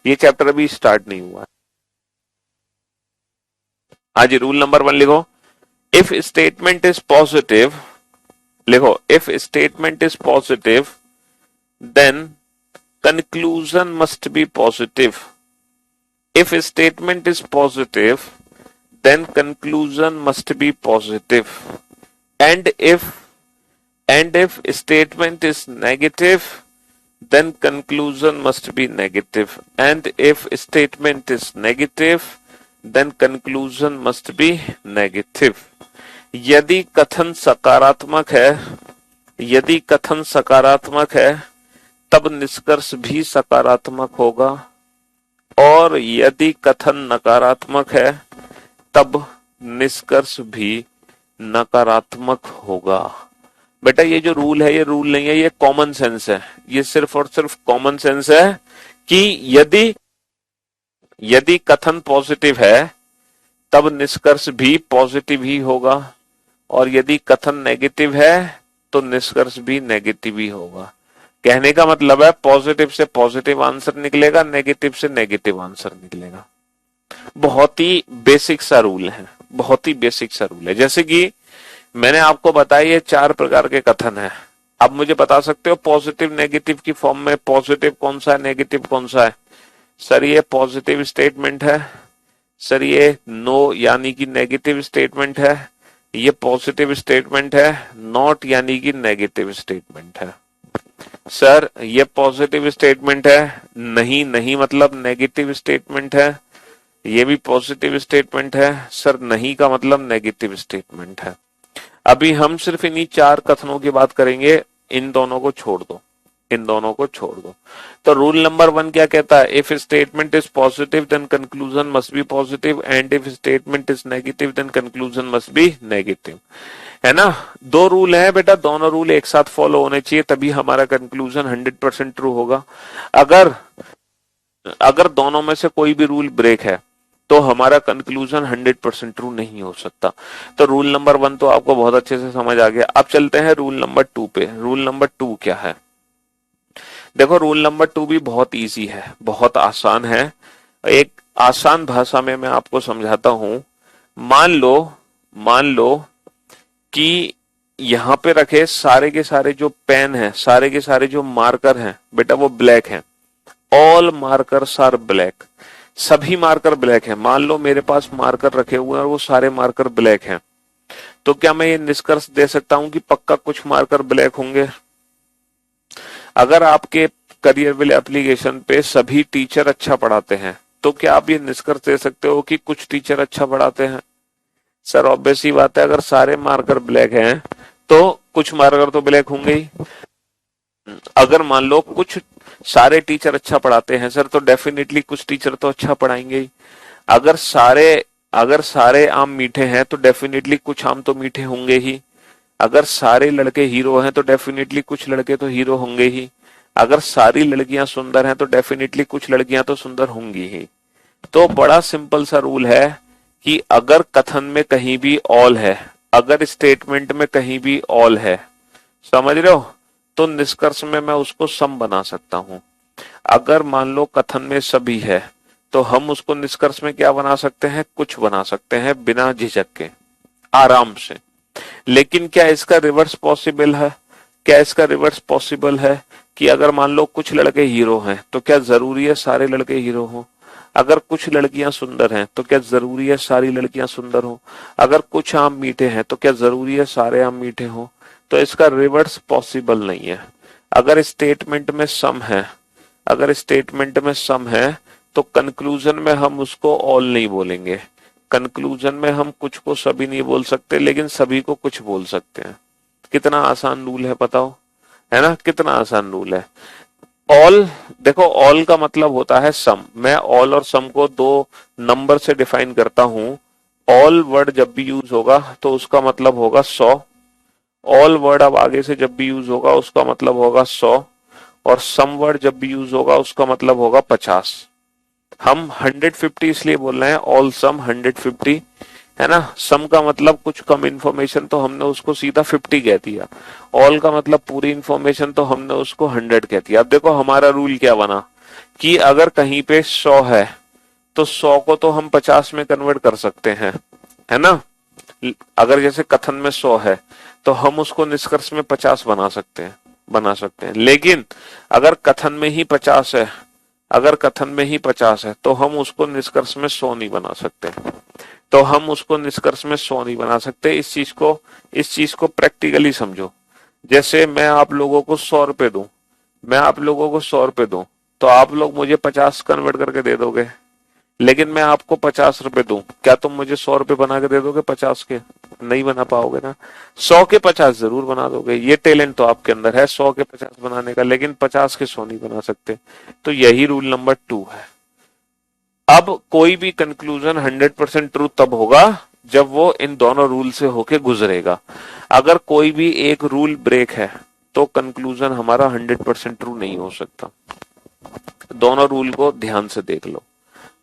ये चैप्टर अभी स्टार्ट नहीं हुआ। हाँ जी, रूल नंबर 1 लिखो। इफ स्टेटमेंट इज पॉजिटिव, लिखो, if statement is positive then conclusion must be positive. If statement is positive then conclusion must be positive, and if statement is negative then conclusion must be negative, and if statement is negative then conclusion must be negative। यदि कथन सकारात्मक है, यदि कथन सकारात्मक है तब निष्कर्ष भी सकारात्मक होगा, और यदि कथन नकारात्मक है तब निष्कर्ष भी नकारात्मक होगा। बेटा ये जो रूल है ये रूल नहीं है, ये कॉमन सेंस है, ये सिर्फ और सिर्फ कॉमन सेंस है कि यदि कथन पॉजिटिव है तब निष्कर्ष भी पॉजिटिव ही होगा, और यदि कथन नेगेटिव है तो निष्कर्ष भी नेगेटिव ही होगा। कहने का मतलब है पॉजिटिव से पॉजिटिव आंसर निकलेगा, नेगेटिव से नेगेटिव आंसर निकलेगा। बहुत ही बेसिक सा रूल है, बहुत ही बेसिक सा रूल है। जैसे कि मैंने आपको बताया ये 4 प्रकार के कथन है। अब मुझे बता सकते हो पॉजिटिव नेगेटिव की फॉर्म में पॉजिटिव कौन सा है, नेगेटिव कौन सा है? सर ये पॉजिटिव स्टेटमेंट है, सर ये नो यानी कि नेगेटिव स्टेटमेंट है, ये पॉजिटिव स्टेटमेंट है, नॉट यानी कि नेगेटिव स्टेटमेंट है। सर ये पॉजिटिव स्टेटमेंट है, नहीं नहीं मतलब नेगेटिव स्टेटमेंट है, ये भी पॉजिटिव स्टेटमेंट है, सर नहीं का मतलब नेगेटिव स्टेटमेंट है। अभी हम सिर्फ इन्हीं 4 कथनों की बात करेंगे, इन दोनों को छोड़ दो, इन दोनों को छोड़ दो। तो रूल नंबर 1 क्या कहता है? If statement is positive then conclusion must be positive, and if statement is negative then conclusion must be negative. है ना? 2 रूल है बेटा, दोनों रूल एक साथ फॉलो होने चाहिए तभी हमारा कंक्लूजन 100% ट्रू होगा। अगर दोनों में से कोई भी रूल ब्रेक है तो हमारा कंक्लूजन 100% ट्रू नहीं हो सकता। तो रूल नंबर 1 तो आपको बहुत अच्छे से समझ आ गया। अब चलते हैं रूल नंबर 2 पे। रूल नंबर 2 क्या है? देखो रूल नंबर 2 भी बहुत इजी है, बहुत आसान है। एक आसान भाषा में मैं आपको समझाता हूं। मान लो कि यहां पे रखे सारे के सारे जो पेन है, सारे के सारे जो मार्कर हैं बेटा वो ब्लैक हैं। ऑल मार्कर्स आर ब्लैक, सभी मार्कर ब्लैक हैं। मान लो मेरे पास मार्कर रखे हुए हैं और वो सारे मार्कर ब्लैक हैं, तो क्या मैं ये निष्कर्ष दे सकता हूं कि पक्का कुछ मार्कर ब्लैक होंगे? अगर आपके करियरविल एप्लीकेशन पे सभी टीचर अच्छा पढ़ाते हैं तो क्या आप ये निष्कर्ष दे सकते हो कि कुछ टीचर अच्छा पढ़ाते हैं? सर ऑब्वियस ही बात है, अगर सारे मार्कर ब्लैक हैं तो कुछ मार्कर तो ब्लैक होंगे ही। अगर मान लो कुछ सारे टीचर अच्छा पढ़ाते हैं सर तो डेफिनेटली कुछ टीचर तो अच्छा पढ़ाएंगे ही। अगर सारे आम मीठे हैं तो डेफिनेटली कुछ आम तो मीठे होंगे ही। अगर सारे लड़के हीरो हैं तो डेफिनेटली कुछ लड़के तो हीरो होंगे ही। अगर सारी लड़कियां सुंदर हैं तो डेफिनेटली कुछ लड़कियां तो सुंदर होंगी ही। तो बड़ा सिंपल सा रूल है कि अगर कथन में कहीं भी ऑल है, अगर स्टेटमेंट में कहीं भी ऑल है, समझ रहे हो, तो निष्कर्ष में मैं उसको सम बना सकता हूं। अगर मान लो कथन में सभी है तो हम उसको निष्कर्ष में क्या बना सकते हैं, कुछ बना सकते हैं बिना झिझक के, आराम से। लेकिन क्या इसका रिवर्स पॉसिबल है, क्या इसका रिवर्स पॉसिबल है कि अगर मान लो कुछ लड़के हीरो हैं तो क्या जरूरी है सारे लड़के हीरो हों? अगर कुछ लड़कियां सुंदर हैं तो क्या जरूरी है सारी लड़कियां सुंदर हों? अगर कुछ आम मीठे हैं तो क्या जरूरी है सारे आम मीठे हों? तो इसका रिवर्स पॉसिबल नहीं है। अगर स्टेटमेंट में सम है, अगर स्टेटमेंट में सम है तो कंक्लूजन में हम उसको ऑल नहीं बोलेंगे, कंक्लूजन में हम कुछ को सभी नहीं बोल सकते लेकिन सभी को कुछ बोल सकते हैं। कितना आसान रूल है बताओ, है ना, कितना आसान रूल है। ऑल, देखो ऑल का मतलब होता है सम। मैं ऑल और सम को दो नंबर से डिफाइन करता हूं। ऑल वर्ड जब भी यूज होगा तो उसका मतलब होगा 100। ऑल वर्ड अब आगे से जब भी यूज होगा उसका मतलब होगा 100, और सम वर्ड जब भी यूज होगा उसका मतलब होगा 50। हम 150 इसलिए बोल रहे हैं, ऑल सम 150, है ना। सम का मतलब कुछ कम इंफॉर्मेशन तो हमने उसको सीधा 50 कह दिया, ऑल का मतलब पूरी इंफॉर्मेशन तो हमने उसको 100 कह दिया। अब देखो हमारा रूल क्या बना कि अगर कहीं पे 100 है तो 100 को तो हम 50 में कन्वर्ट कर सकते हैं, है ना। अगर जैसे कथन में 100 है तो हम उसको निष्कर्ष में 50 बना सकते हैं, बना सकते हैं। लेकिन अगर कथन में ही 50 है, अगर कथन में ही 50 है तो हम उसको निष्कर्ष में 100 नहीं बना सकते, तो हम उसको निष्कर्ष में 100 नहीं बना सकते। इस चीज को प्रैक्टिकली समझो। जैसे मैं आप लोगों को 100 रुपए दूं, मैं आप लोगों को 100 रुपए दूं तो आप लोग मुझे 50 कन्वर्ट करके दे दोगे। लेकिन मैं आपको 50 रुपए दूं, क्या तुम मुझे 100 रुपए बना के दे दोगे 50 के? नहीं बना पाओगे ना। 100 के 50 जरूर बना दोगे, ये टैलेंट तो आपके अंदर है 100 के 50 बनाने का, लेकिन 50 के 100 नहीं बना सकते। तो यही रूल नंबर 2 है। अब कोई भी कंक्लूजन 100% ट्रू तब होगा जब वो इन दोनों रूल से होके गुजरेगा। अगर कोई भी एक रूल ब्रेक है तो कंक्लूजन हमारा 100% ट्रू नहीं हो सकता। दोनों रूल को ध्यान से देख लो,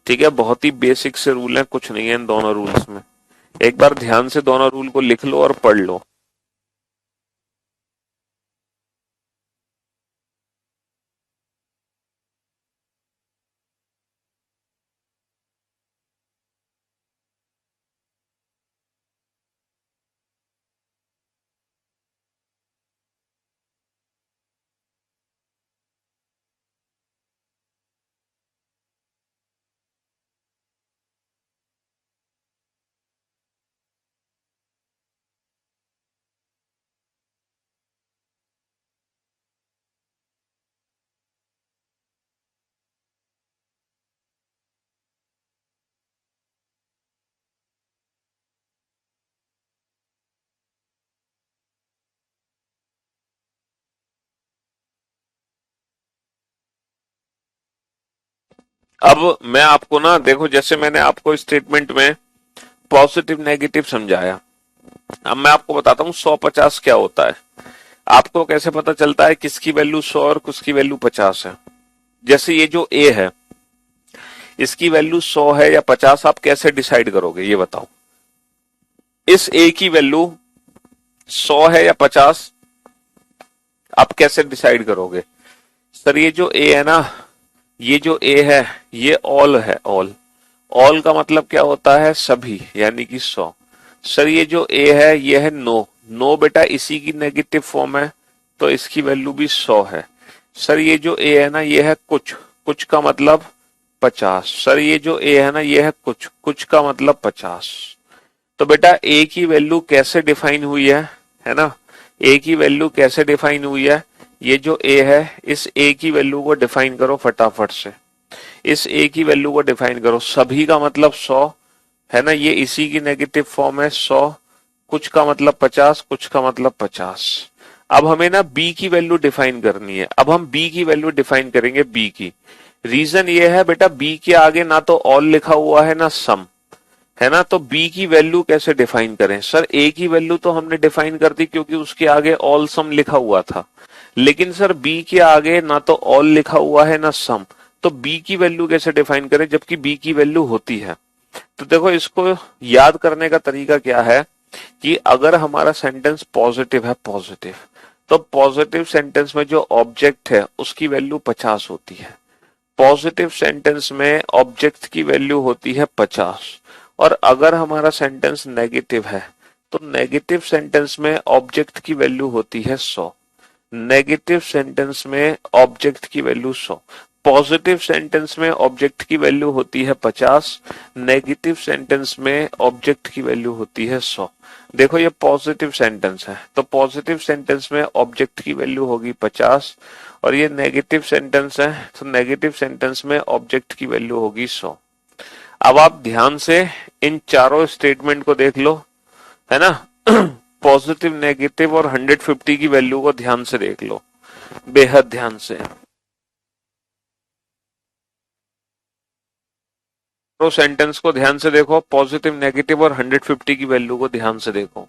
ठीक है। बहुत ही बेसिक से रूल है, कुछ नहीं है इन दोनों रूल्स में। एक बार ध्यान से दोनों रूल को लिख लो और पढ़ लो। अब मैं आपको ना, देखो जैसे मैंने आपको स्टेटमेंट में पॉजिटिव नेगेटिव समझाया, अब मैं आपको बताता हूँ 100-50 क्या होता है। आपको कैसे पता चलता है किसकी वैल्यू 100 और किसकी वैल्यू 50 है? जैसे ये जो ए है इसकी वैल्यू 100 है या 50, आप कैसे डिसाइड करोगे ये बताओ। इस ए की वैल्यू 100 है या 50, आप कैसे डिसाइड करोगे? सर ये जो ए है ना, ये जो ए है ये ऑल है, ऑल। ऑल का मतलब क्या होता है? सभी, यानी कि 100। सर ये जो ए है ये है नो, नो बेटा इसी की नेगेटिव फॉर्म है तो इसकी वैल्यू भी 100 है। सर ये जो ए है ना ये है कुछ, कुछ का मतलब 50। सर ये जो ए है ना ये है कुछ, कुछ का मतलब 50। तो बेटा ए की वैल्यू कैसे डिफाइन हुई है ना। ए की वैल्यू कैसे डिफाइन हुई है? ये जो ए है इस ए की वैल्यू को डिफाइन करो फटाफट से। इस ए की वैल्यू को डिफाइन करो, सभी का मतलब 100 है ना, ये इसी की नेगेटिव फॉर्म है 100, कुछ का मतलब 50, कुछ का मतलब 50। अब हमें ना बी की वैल्यू डिफाइन करनी है। अब हम बी की वैल्यू डिफाइन करेंगे, बी की। रीजन ये है बेटा बी के आगे ना तो ऑल लिखा हुआ है ना सम, है ना। तो बी की वैल्यू कैसे डिफाइन करें? सर ए की वैल्यू तो हमने डिफाइन कर दी क्योंकि उसके आगे ऑल सम लिखा हुआ था। लेकिन सर बी के आगे ना तो ऑल लिखा हुआ है ना सम, तो बी की वैल्यू कैसे डिफाइन करें जबकि बी की वैल्यू होती है? तो देखो इसको याद करने का तरीका क्या है कि अगर हमारा सेंटेंस पॉजिटिव है, पॉजिटिव, तो पॉजिटिव सेंटेंस में जो ऑब्जेक्ट है उसकी वैल्यू 50 होती है। पॉजिटिव सेंटेंस में ऑब्जेक्ट की वैल्यू होती है 50। और अगर हमारा सेंटेंस नेगेटिव है तो नेगेटिव सेंटेंस में ऑब्जेक्ट की वैल्यू होती है 100। नेगेटिव सेंटेंस में ऑब्जेक्ट की वैल्यू 100। पॉजिटिव सेंटेंस में ऑब्जेक्ट की वैल्यू होती है 50। नेगेटिव सेंटेंस में ऑब्जेक्ट की वैल्यू होती है 100। देखो ये पॉजिटिव सेंटेंस है तो पॉजिटिव सेंटेंस में ऑब्जेक्ट की वैल्यू होगी 50 और ये नेगेटिव सेंटेंस है तो नेगेटिव सेंटेंस में ऑब्जेक्ट की वैल्यू होगी 100। अब आप ध्यान से इन चारों स्टेटमेंट को देख लो, है ना। पॉजिटिव, नेगेटिव और 150 की वैल्यू को ध्यान से देख लो, बेहद ध्यान से। तो सेंटेंस को ध्यान से देखो, पॉजिटिव, नेगेटिव और 150 की वैल्यू को ध्यान से देखो।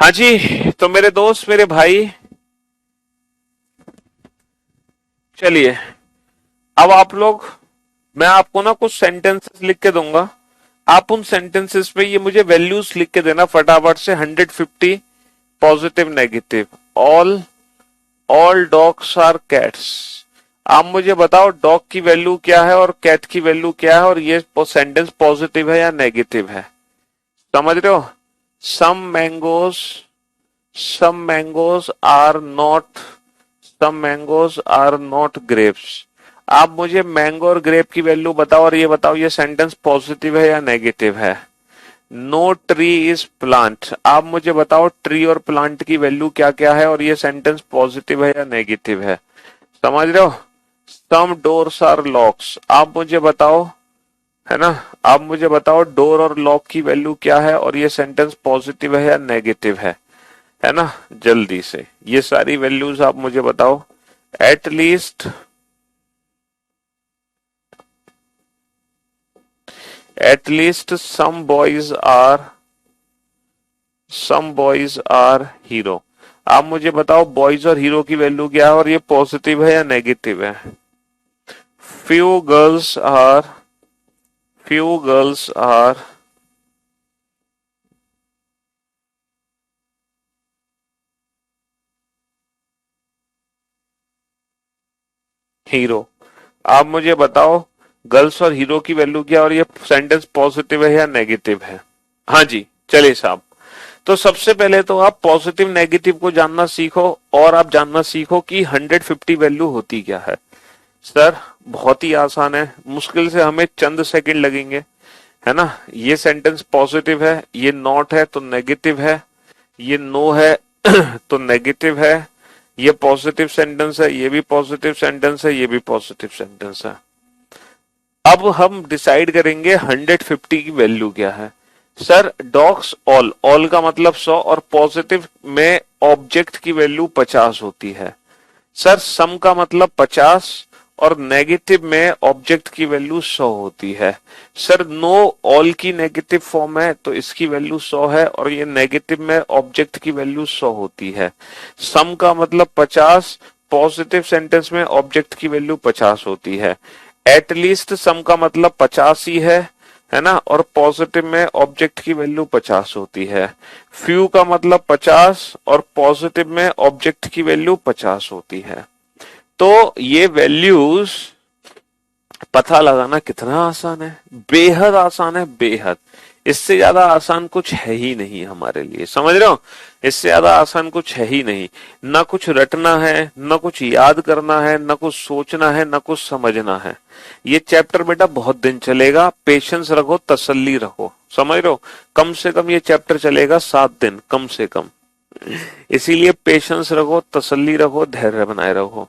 हाँ जी, तो मेरे दोस्त, मेरे भाई, चलिए अब आप लोग, मैं आपको ना कुछ सेंटेंसेस लिख के दूंगा, आप उन सेंटेंसेस पे ये मुझे वैल्यूज लिख के देना फटाफट से। 150 positive negative. All all dogs are cats. आप मुझे बताओ डॉग की वैल्यू क्या है और कैट की वैल्यू क्या है, और ये सेंटेंस पॉजिटिव है या नेगेटिव है। समझ रहे हो। Some mangoes, some mangoes are not, some mangoes are not grapes. आप मुझे मैंगो और ग्रेप की वैल्यू बताओ और ये बताओ ये सेंटेंस पॉजिटिव है या नेगेटिव है। No tree is plant. आप मुझे बताओ ट्री और प्लांट की वैल्यू क्या क्या है और ये सेंटेंस पॉजिटिव है या नेगेटिव है। समझ रहे हो। सम डोर्स आर लॉक्स। आप मुझे बताओ, है ना, आप मुझे बताओ डोर और लॉक की वैल्यू क्या है और ये सेंटेंस पॉजिटिव है या नेगेटिव है ना। जल्दी से ये सारी वैल्यूज आप मुझे बताओ। At least, at least some boys are hero. आप मुझे बताओ बॉयज और हीरो की वैल्यू क्या है और ये पॉजिटिव है या नेगेटिव है। Few girls are, few girls are hero. आप मुझे बताओ गर्ल्स और हीरो की वैल्यू क्या है और ये सेंटेंस पॉजिटिव है या नेगेटिव है। हाँ जी, चलिए साहब। तो सबसे पहले तो आप पॉजिटिव नेगेटिव को जानना सीखो और आप जानना सीखो कि 150 वैल्यू होती क्या है। सर बहुत ही आसान है, मुश्किल से हमें चंद सेकंड लगेंगे, है ना। ये सेंटेंस पॉजिटिव है, ये नॉट है तो नेगेटिव है, ये नो है तो नेगेटिव है, ये पॉजिटिव सेंटेंस है, ये भी पॉजिटिव सेंटेंस है, ये भी पॉजिटिव सेंटेंस है। अब हम डिसाइड करेंगे 150 की वैल्यू क्या है। सर डॉग्स ऑल, ऑल का मतलब 100 और पॉजिटिव में ऑब्जेक्ट की वैल्यू 50 होती है। सर सम का मतलब 50 और नेगेटिव में ऑब्जेक्ट की वैल्यू 100 होती है। सर नो ऑल की नेगेटिव फॉर्म है तो इसकी वैल्यू 100 है और ये नेगेटिव में ऑब्जेक्ट की वैल्यू 100 होती है। सम का मतलब 50, पॉजिटिव सेंटेंस में ऑब्जेक्ट की वैल्यू 50 होती है। एटलीस्ट सम का मतलब 50 ही है ना, और पॉजिटिव में ऑब्जेक्ट की वैल्यू 50 होती है। फ्यू का मतलब 50 और पॉजिटिव में ऑब्जेक्ट की वैल्यू 50 होती है। तो ये वैल्यूज पता लगाना कितना आसान है, बेहद आसान है, बेहद। इससे ज्यादा आसान कुछ है ही नहीं हमारे लिए, समझ रहे हो। इससे ज्यादा आसान कुछ है ही नहीं। ना कुछ रटना है, ना कुछ याद करना है, ना कुछ सोचना है, ना कुछ समझना है। ये चैप्टर बेटा बहुत दिन चलेगा, पेशेंस रखो, तसल्ली रखो, समझ रहे हो। कम से कम ये चैप्टर चलेगा 7 दिन कम से कम। इसीलिए पेशेंस रखो, तसल्ली रखो, धैर्य बनाए रखो।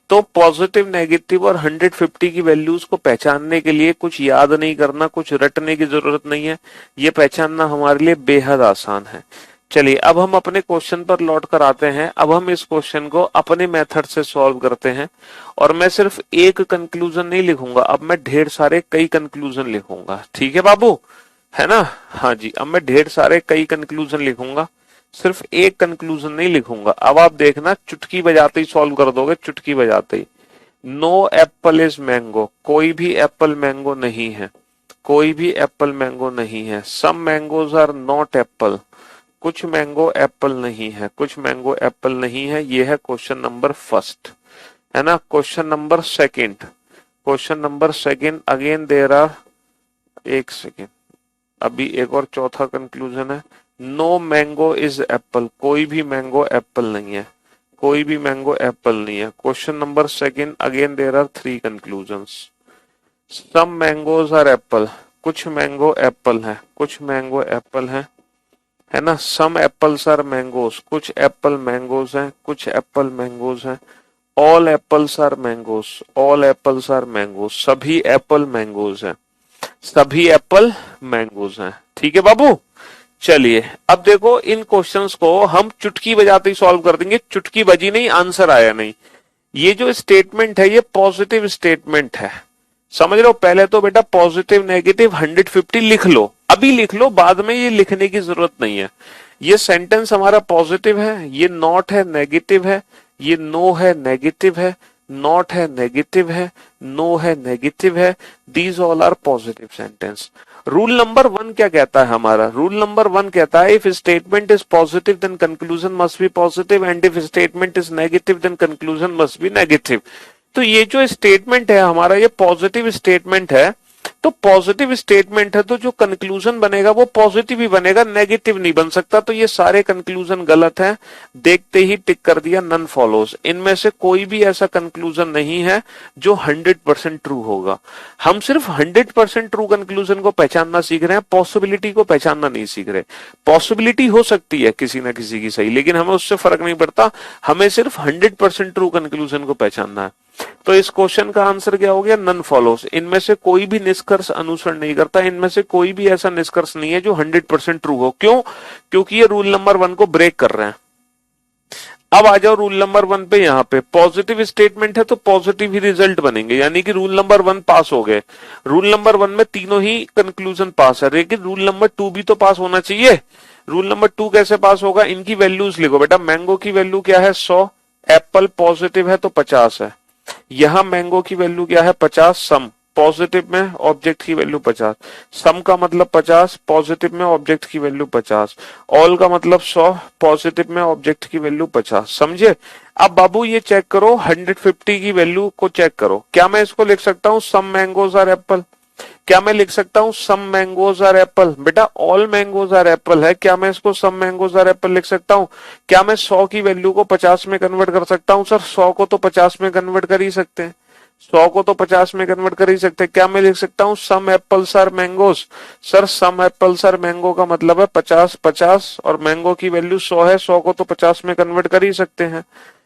तो पॉजिटिव नेगेटिव और 150 की वैल्यूज को पहचानने के लिए कुछ याद नहीं करना, कुछ रटने की जरूरत नहीं है। ये पहचानना हमारे लिए बेहद आसान है। चलिए अब हम अपने क्वेश्चन पर लौट कर आते हैं। अब हम इस क्वेश्चन को अपने मेथड से सॉल्व करते हैं और मैं सिर्फ एक कंक्लूजन नहीं लिखूंगा, अब मैं ढेर सारे कई कंक्लूजन लिखूंगा। ठीक है बाबू, है ना। हाँ जी, अब मैं ढेर सारे कई कंक्लूजन लिखूंगा, सिर्फ एक कंक्लूजन नहीं लिखूंगा। अब आप देखना चुटकी बजाते ही सॉल्व कर दोगे, चुटकी बजाते ही। नो एप्पल इज मैंगो, कोई भी एप्पल मैंगो नहीं है, कोई भी एप्पल मैंगो नहीं है। सम मैंगोज आर नॉट एप्पल, कुछ मैंगो एप्पल नहीं है, कुछ मैंगो एप्पल नहीं है। ये है क्वेश्चन नंबर फर्स्ट, है ना। Question number second, question number second again there are, एक सेकेंड, अभी एक और चौथा कंक्लूजन है। नो मैंगो इज एप्पल, कोई भी मैंगो एप्पल नहीं है, कोई भी मैंगो एप्पल नहीं है। Question number second again there are 3 conclusions. Some mangoes are apple, कुछ मैंगो एप्पल है, कुछ मैंगो एप्पल है ना। सम एप्पल्स आर मैंगोज, कुछ एप्पल मैंगोज हैं, कुछ एप्पल मैंगोज हैं। All apples are mangoes, all apples are mangoes, सभी एप्पल मैंगोज हैं, सभी एप्पल मैंगोज हैं। ठीक है बाबू। चलिए अब देखो इन क्वेश्चंस को हम चुटकी बजाते ही सॉल्व कर देंगे। चुटकी बजी नहीं, आंसर आया नहीं। ये जो स्टेटमेंट है ये पॉजिटिव स्टेटमेंट है, समझ लो। पहले तो बेटा पॉजिटिव नेगेटिव 150 लिख लो, अभी लिख लो, बाद में ये लिखने की जरूरत नहीं है। ये सेंटेंस हमारा पॉजिटिव है, ये नॉट है नेगेटिव है, ये नो है नेगेटिव है, नॉट है नेगेटिव है, नो है नेगेटिव है, these all are positive sentence. Rule number 1 क्या कहता है हमारा? रूल नंबर 1 कहता है if statement is positive then conclusion must be positive and if statement is negative then conclusion must be negative. तो ये जो स्टेटमेंट है हमारा, ये पॉजिटिव स्टेटमेंट है, तो पॉजिटिव स्टेटमेंट है तो जो कंक्लूजन बनेगा वो पॉजिटिव ही बनेगा, नेगेटिव नहीं बन सकता। तो ये सारे कंक्लूजन गलत है, देखते ही टिक कर दिया नन फॉलोज। इनमें से कोई भी ऐसा कंक्लूजन नहीं है जो 100% ट्रू होगा। हम सिर्फ 100% ट्रू कंक्लूजन को पहचानना सीख रहे हैं, पॉसिबिलिटी को पहचानना नहीं सीख रहे। पॉसिबिलिटी हो सकती है किसी ना किसी की सही, लेकिन हमें उससे फर्क नहीं पड़ता, हमें सिर्फ 100% ट्रू कंक्लूजन को पहचानना है। तो इस क्वेश्चन का आंसर क्या हो गया? None follows. इनमें से कोई भी निष्कर्ष अनुसरण नहीं करता, इनमें से कोई भी ऐसा निष्कर्ष नहीं है जो 100% ट्रू हो। क्यों? क्योंकि ये रूल नंबर 1 को ब्रेक कर रहे हैं। अब आ जाओ रूल नंबर 1 पे। यहाँ पे पॉजिटिव स्टेटमेंट है तो पॉजिटिव ही रिजल्ट बनेंगे, यानी कि रूल नंबर 1 पास हो गए। रूल नंबर 1 में तीनों ही कंक्लूजन पास है, लेकिन रूल नंबर 2 भी तो पास होना चाहिए। रूल नंबर 2 कैसे पास होगा? इनकी वैल्यूज लिखो बेटा। मैंगो की वैल्यू क्या है? 100। एप्पल पॉजिटिव है तो 50 है। यहां मैंगो की वैल्यू क्या है? 50। सम पॉजिटिव में, ऑब्जेक्ट की वैल्यू 50। सम का मतलब 50, पॉजिटिव में ऑब्जेक्ट की वैल्यू 50। ऑल का मतलब 100, पॉजिटिव में ऑब्जेक्ट की वैल्यू 50। समझे? अब बाबू ये चेक करो, 150 की वैल्यू को चेक करो। क्या मैं इसको लिख सकता हूं सम मैंगोज आर एप्पल? क्या मैं लिख सकता हूं सम मैंगोज आर एप्पल? बेटा ऑल मैंगोज आर एप्पल है, क्या मैं इसको सम मैंगोज आर एप्पल लिख सकता हूं? क्या मैं 100 की वैल्यू को 50 में कन्वर्ट कर सकता हूं? सर 100 को तो 50 में कन्वर्ट कर ही सकते हैं, 100 को तो 50 में कन्वर्ट कर ही सकते हैं। क्या मैं लिख सकता हूं some apples are mangoes? Sir some apples are mango का मतलब है 50 50, और मैंगो की वैल्यू 100 है, 100 को तो 50 में कन्वर्ट कर ही सकते हैं।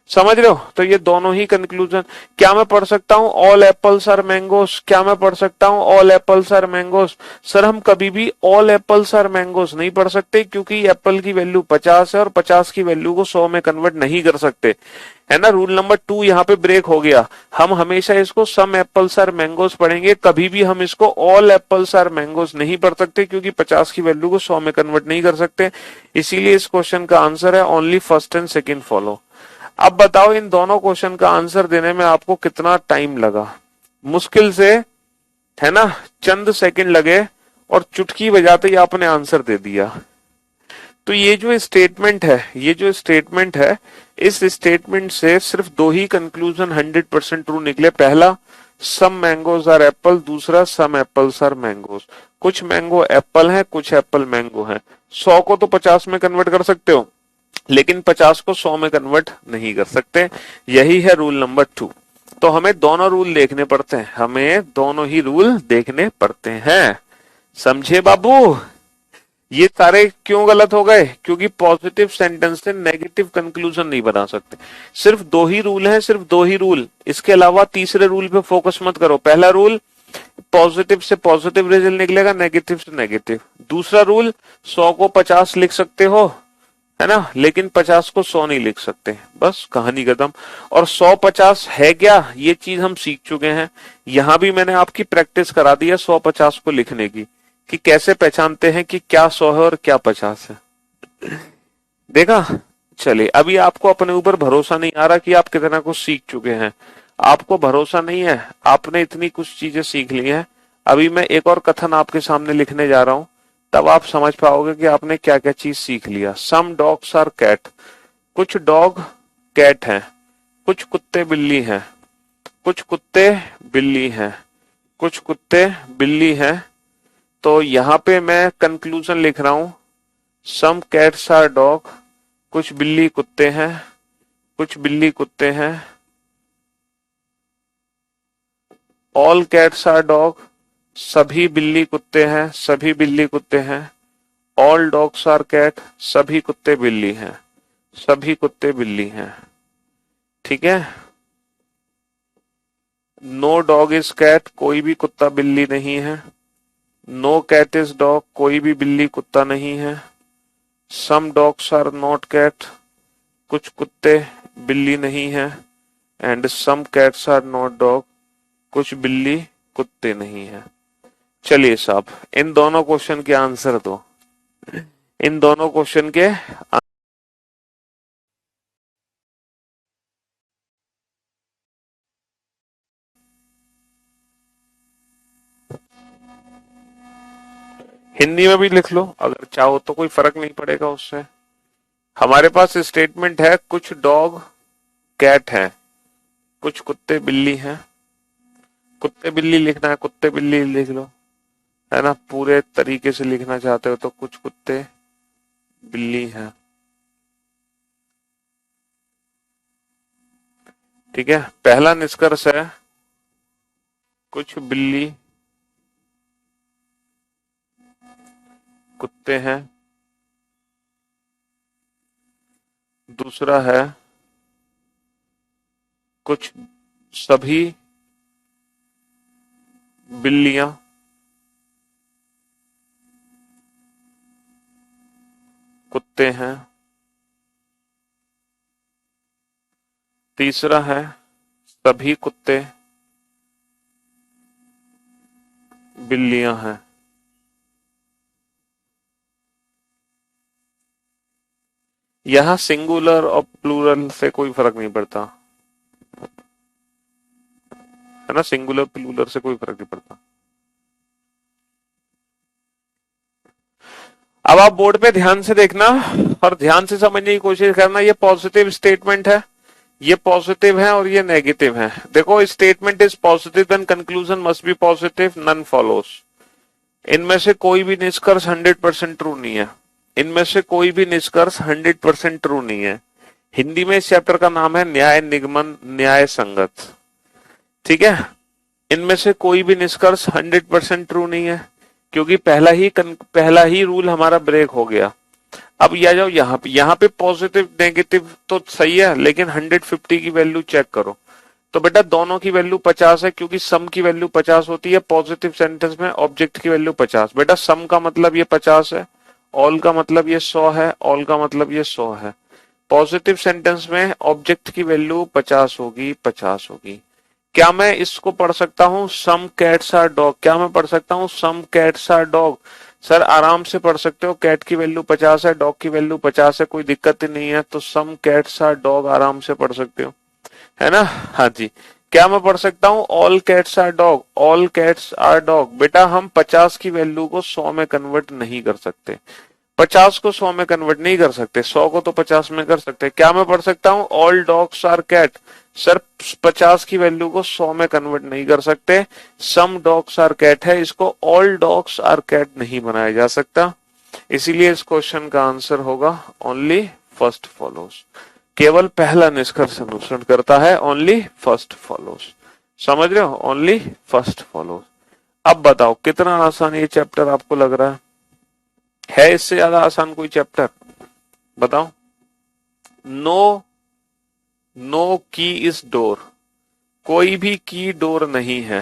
समझ रहे हो? तो ये दोनों ही कंक्लूजन। क्या मैं पढ़ सकता हूं ऑल एप्पल्स आर मैंगोस? क्या मैं पढ़ सकता हूं all apples are mangoes? Sir हम कभी भी ऑल एप्पल्स आर मैंगोस नहीं पढ़ सकते, क्योंकि एप्पल की वैल्यू 50 है और 50 की वैल्यू को 100 में कन्वर्ट नहीं कर सकते, है ना। रूल नंबर 2 यहाँ पे ब्रेक हो गया। हम हमेशा इसको सम एप्पल्स आर मैंगोस पढ़ेंगे, कभी भी हम इसको ऑल एप्पल्स आर मैंगोस नहीं पढ़ सकते, क्योंकि 50 की वैल्यू को 100 में कन्वर्ट नहीं कर सकते। इसीलिए इस क्वेश्चन का आंसर है only first and second follow. अब बताओ इन दोनों क्वेश्चन का आंसर देने में आपको कितना टाइम लगा? मुश्किल से, है ना, चंद सेकंड लगे और चुटकी बजाते ही आपने आंसर दे दिया। तो ये जो स्टेटमेंट है, ये जो स्टेटमेंट है, इस स्टेटमेंट से सिर्फ दो ही कंक्लूजन 100% ट्रू निकले। पहला सम मैंगोज आर एप्पल, दूसरा सम एप्पल्स आर मैंगोज। कुछ मैंगो एप्पल है, कुछ एप्पल मैंगो है। 100 को तो 50 में कन्वर्ट कर सकते हो, लेकिन 50 को 100 में कन्वर्ट नहीं कर सकते। यही है रूल नंबर 2। तो हमें दोनों रूल देखने पड़ते हैं, हमें दोनों ही रूल देखने पड़ते हैं। समझे बाबू? ये सारे क्यों गलत हो गए? क्योंकि पॉजिटिव सेंटेंस से नेगेटिव कंक्लूजन नहीं बना सकते। सिर्फ दो ही रूल हैं, सिर्फ दो ही रूल। इसके अलावा तीसरे रूल पे फोकस मत करो। पहला रूल पॉजिटिव से पॉजिटिव रिजल्ट निकलेगा, नेगेटिव से नेगेटिव। दूसरा रूल 100 को 50 लिख सकते हो, है ना, लेकिन 50 को 100 नहीं लिख सकते। बस कहानी खत्म। और 100-50 है क्या, ये चीज हम सीख चुके हैं। यहां भी मैंने आपकी प्रैक्टिस करा दी है 100-50 को लिखने की, कि कैसे पहचानते हैं कि क्या 100 है और क्या 50 है। देखा? चलिए, अभी आपको अपने ऊपर भरोसा नहीं आ रहा कि आप कितना कुछ सीख चुके हैं। आपको भरोसा नहीं है, आपने इतनी कुछ चीजें सीख ली हैं। अभी मैं एक और कथन आपके सामने लिखने जा रहा हूं, तब आप समझ पाओगे कि आपने क्या क्या चीज सीख लिया। सम डॉग्स आर कैट, कुछ डॉग कैट हैं, कुछ कुत्ते बिल्ली हैं, कुछ कुत्ते बिल्ली हैं, कुछ कुत्ते बिल्ली हैं। तो यहां पे मैं कंक्लूजन लिख रहा हूं, सम कैट्स आर डॉग, कुछ बिल्ली कुत्ते हैं, कुछ बिल्ली कुत्ते हैं। ऑल कैट्स आर डॉग, सभी बिल्ली कुत्ते हैं, सभी बिल्ली कुत्ते हैं। ऑल डॉग्स आर कैट, सभी कुत्ते बिल्ली हैं, सभी कुत्ते बिल्ली हैं। ठीक है? नो डॉग इज कैट, कोई भी कुत्ता बिल्ली नहीं है। नो कैट इज डॉग, कोई भी बिल्ली कुत्ता नहीं है। Some dogs are not cat, कुछ कुत्ते बिल्ली नहीं है। And some cats are not dog, कुछ बिल्ली कुत्ते नहीं है। चलिए साहब, इन दोनों क्वेश्चन के आंसर दो। इन दोनों क्वेश्चन के हिंदी में भी लिख लो अगर चाहो तो, कोई फर्क नहीं पड़ेगा उससे। हमारे पास स्टेटमेंट है कुछ डॉग कैट है, कुछ कुत्ते बिल्ली हैं। कुत्ते बिल्ली लिखना है, कुत्ते बिल्ली लिख लो, है ना। पूरे तरीके से लिखना चाहते हो तो कुछ कुत्ते बिल्ली हैं, ठीक है। पहला निष्कर्ष है कुछ बिल्ली कुत्ते हैं। दूसरा है कुछ सभी बिल्लियां कुत्ते हैं। तीसरा है सभी कुत्ते बिल्लियां हैं। यहां सिंगुलर और प्लूरल से कोई फर्क नहीं पड़ता, है ना। सिंगुलर प्लूरल से कोई फर्क नहीं पड़ता। अब आप बोर्ड पे ध्यान से देखना और ध्यान से समझने की कोशिश करना। ये पॉजिटिव स्टेटमेंट है, ये पॉजिटिव है और ये नेगेटिव है। देखो statement is positive then conclusion must be positive, none follows. इनमें से कोई भी निष्कर्ष 100% ट्रू नहीं है। इनमें से कोई भी निष्कर्ष 100% ट्रू नहीं है। हिंदी में इस चैप्टर का नाम है न्याय निगमन न्याय संगत, ठीक है। इनमें से कोई भी निष्कर्ष 100% ट्रू नहीं है, क्योंकि पहला ही रूल हमारा ब्रेक हो गया। अब या जाओ यहाँ पे पॉजिटिव नेगेटिव तो सही है, लेकिन 150 की वैल्यू चेक करो। तो बेटा दोनों की वैल्यू 50 है, क्योंकि सम की वैल्यू 50 होती है पॉजिटिव सेंटेंस में, ऑब्जेक्ट की वैल्यू 50। बेटा सम का मतलब ये 50 है, ऑल का मतलब ये 100 है, ऑल का मतलब ये 100 है। पॉजिटिव सेंटेंस में ऑब्जेक्ट की वैल्यू 50 होगी, 50 होगी। क्या मैं इसको पढ़ सकता हूं सम कैट्स आर डॉग? क्या मैं पढ़ सकता हूं some cats are dog? Sir आराम से पढ़ सकते हो। कैट की वैल्यू 50 है, डॉग की वैल्यू 50 है, कोई दिक्कत ही नहीं है। तो सम कैट्स आर डॉग आराम से पढ़ सकते हो, है ना। हाँ जी। क्या मैं पढ़ सकता हूँ all cats are dog? All cats are dog. बेटा हम 50 की वैल्यू को 100 में कन्वर्ट नहीं कर सकते, 50 को 100 में कन्वर्ट नहीं कर सकते, 100 को तो 50 में कर सकते। क्या मैं पढ़ सकता हूँ all dogs are cat? Sir 50 की वैल्यू को 100 में कन्वर्ट नहीं कर सकते। सम डॉग्स आर कैट है, इसको ऑल डॉग्स आर कैट नहीं बनाया जा सकता। इसीलिए इस क्वेश्चन का आंसर होगा ओनली फर्स्ट फॉलोस। केवल पहला निष्कर्ष अनुसरण करता है, ओनली फर्स्ट फॉलोस। समझ रहे हो, ओनली फर्स्ट फॉलोस। अब बताओ कितना आसान ये चैप्टर आपको लग रहा है इससे ज्यादा आसान कोई चैप्टर बताओ। नो नो की इज डोर। कोई भी की डोर नहीं है,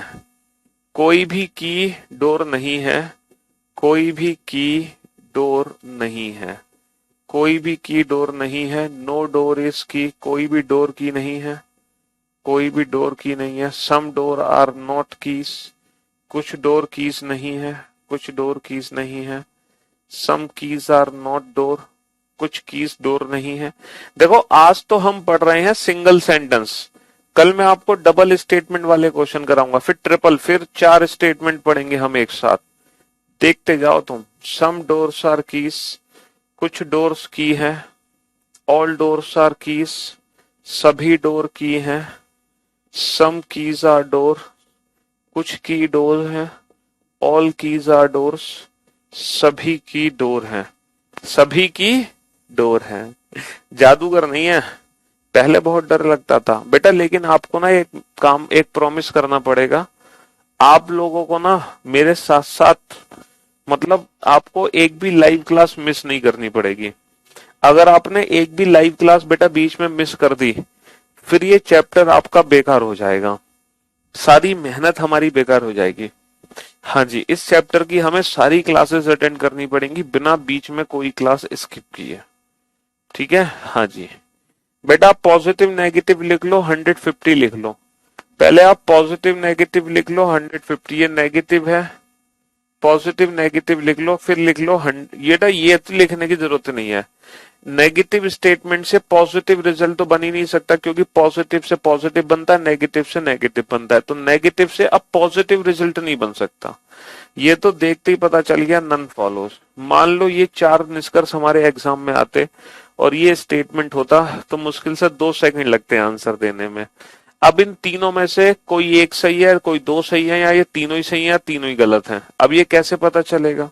कोई भी की डोर नहीं है, कोई भी की डोर नहीं है, कोई भी की डोर नहीं है। नो डोर इज की, कोई भी डोर की नहीं है, कोई भी डोर की नहीं है। Some door are not keys, कुछ डोर कीज नहीं है, कुछ डोर कीज नहीं है। Some keys are not door, कुछ कीज डोर नहीं है। देखो आज तो हम पढ़ रहे हैं सिंगल सेंटेंस, कल मैं आपको डबल स्टेटमेंट वाले क्वेश्चन कराऊंगा, फिर ट्रिपल, फिर 4 स्टेटमेंट पढ़ेंगे हम एक साथ। देखते जाओ तुम। सम डोर्स आर कीज, कुछ डोर्स की है। ऑल डोर्स आर कीज, सभी डोर की हैं। सम कीज आर डोर, कुछ की डोर है। ऑल कीज आर डोर्स, सभी की डोर है, सभी की डोर है। जादूगर नहीं है। पहले बहुत डर लगता था बेटा, लेकिन आपको ना एक काम, एक प्रॉमिस करना पड़ेगा। आप लोगों को ना मेरे साथ साथ, मतलब आपको एक भी लाइव क्लास मिस नहीं करनी पड़ेगी। अगर आपने एक भी लाइव क्लास बेटा बीच में मिस कर दी, फिर ये चैप्टर आपका बेकार हो जाएगा, सारी मेहनत हमारी बेकार हो जाएगी। हाँ जी, इस चैप्टर की हमें सारी क्लासेस अटेंड करनी पड़ेंगी बिना बीच में कोई क्लास स्किप किए, ठीक है। हाँ जी बेटा, आप पॉजिटिव नेगेटिव लिख लो, 150 लिख लो। पहले आप पॉजिटिव नेगेटिव लिख लो 150। ये नेगेटिव है पॉजिटिव नेगेटिव लिख लो, फिर लिख लो ये तो लिखने की जरूरत नहीं है। नेगेटिव स्टेटमेंट से पॉजिटिव रिजल्ट तो बन ही नहीं सकता, क्योंकि पॉजिटिव से पॉजिटिव बनता है, नेगेटिव से नेगेटिव बनता है, तो नेगेटिव से अब पॉजिटिव रिजल्ट नहीं बन सकता। ये तो देखते ही पता चल गया नन फॉलोज। मान लो ये 4 निष्कर्ष हमारे एग्जाम में आते और ये स्टेटमेंट होता तो मुश्किल से 2 सेकंड लगते हैं आंसर देने में। अब इन तीनों में से कोई एक सही है, कोई 2 सही है, या ये तीनों ही सही है, तीनों ही गलत हैं। अब ये कैसे पता चलेगा?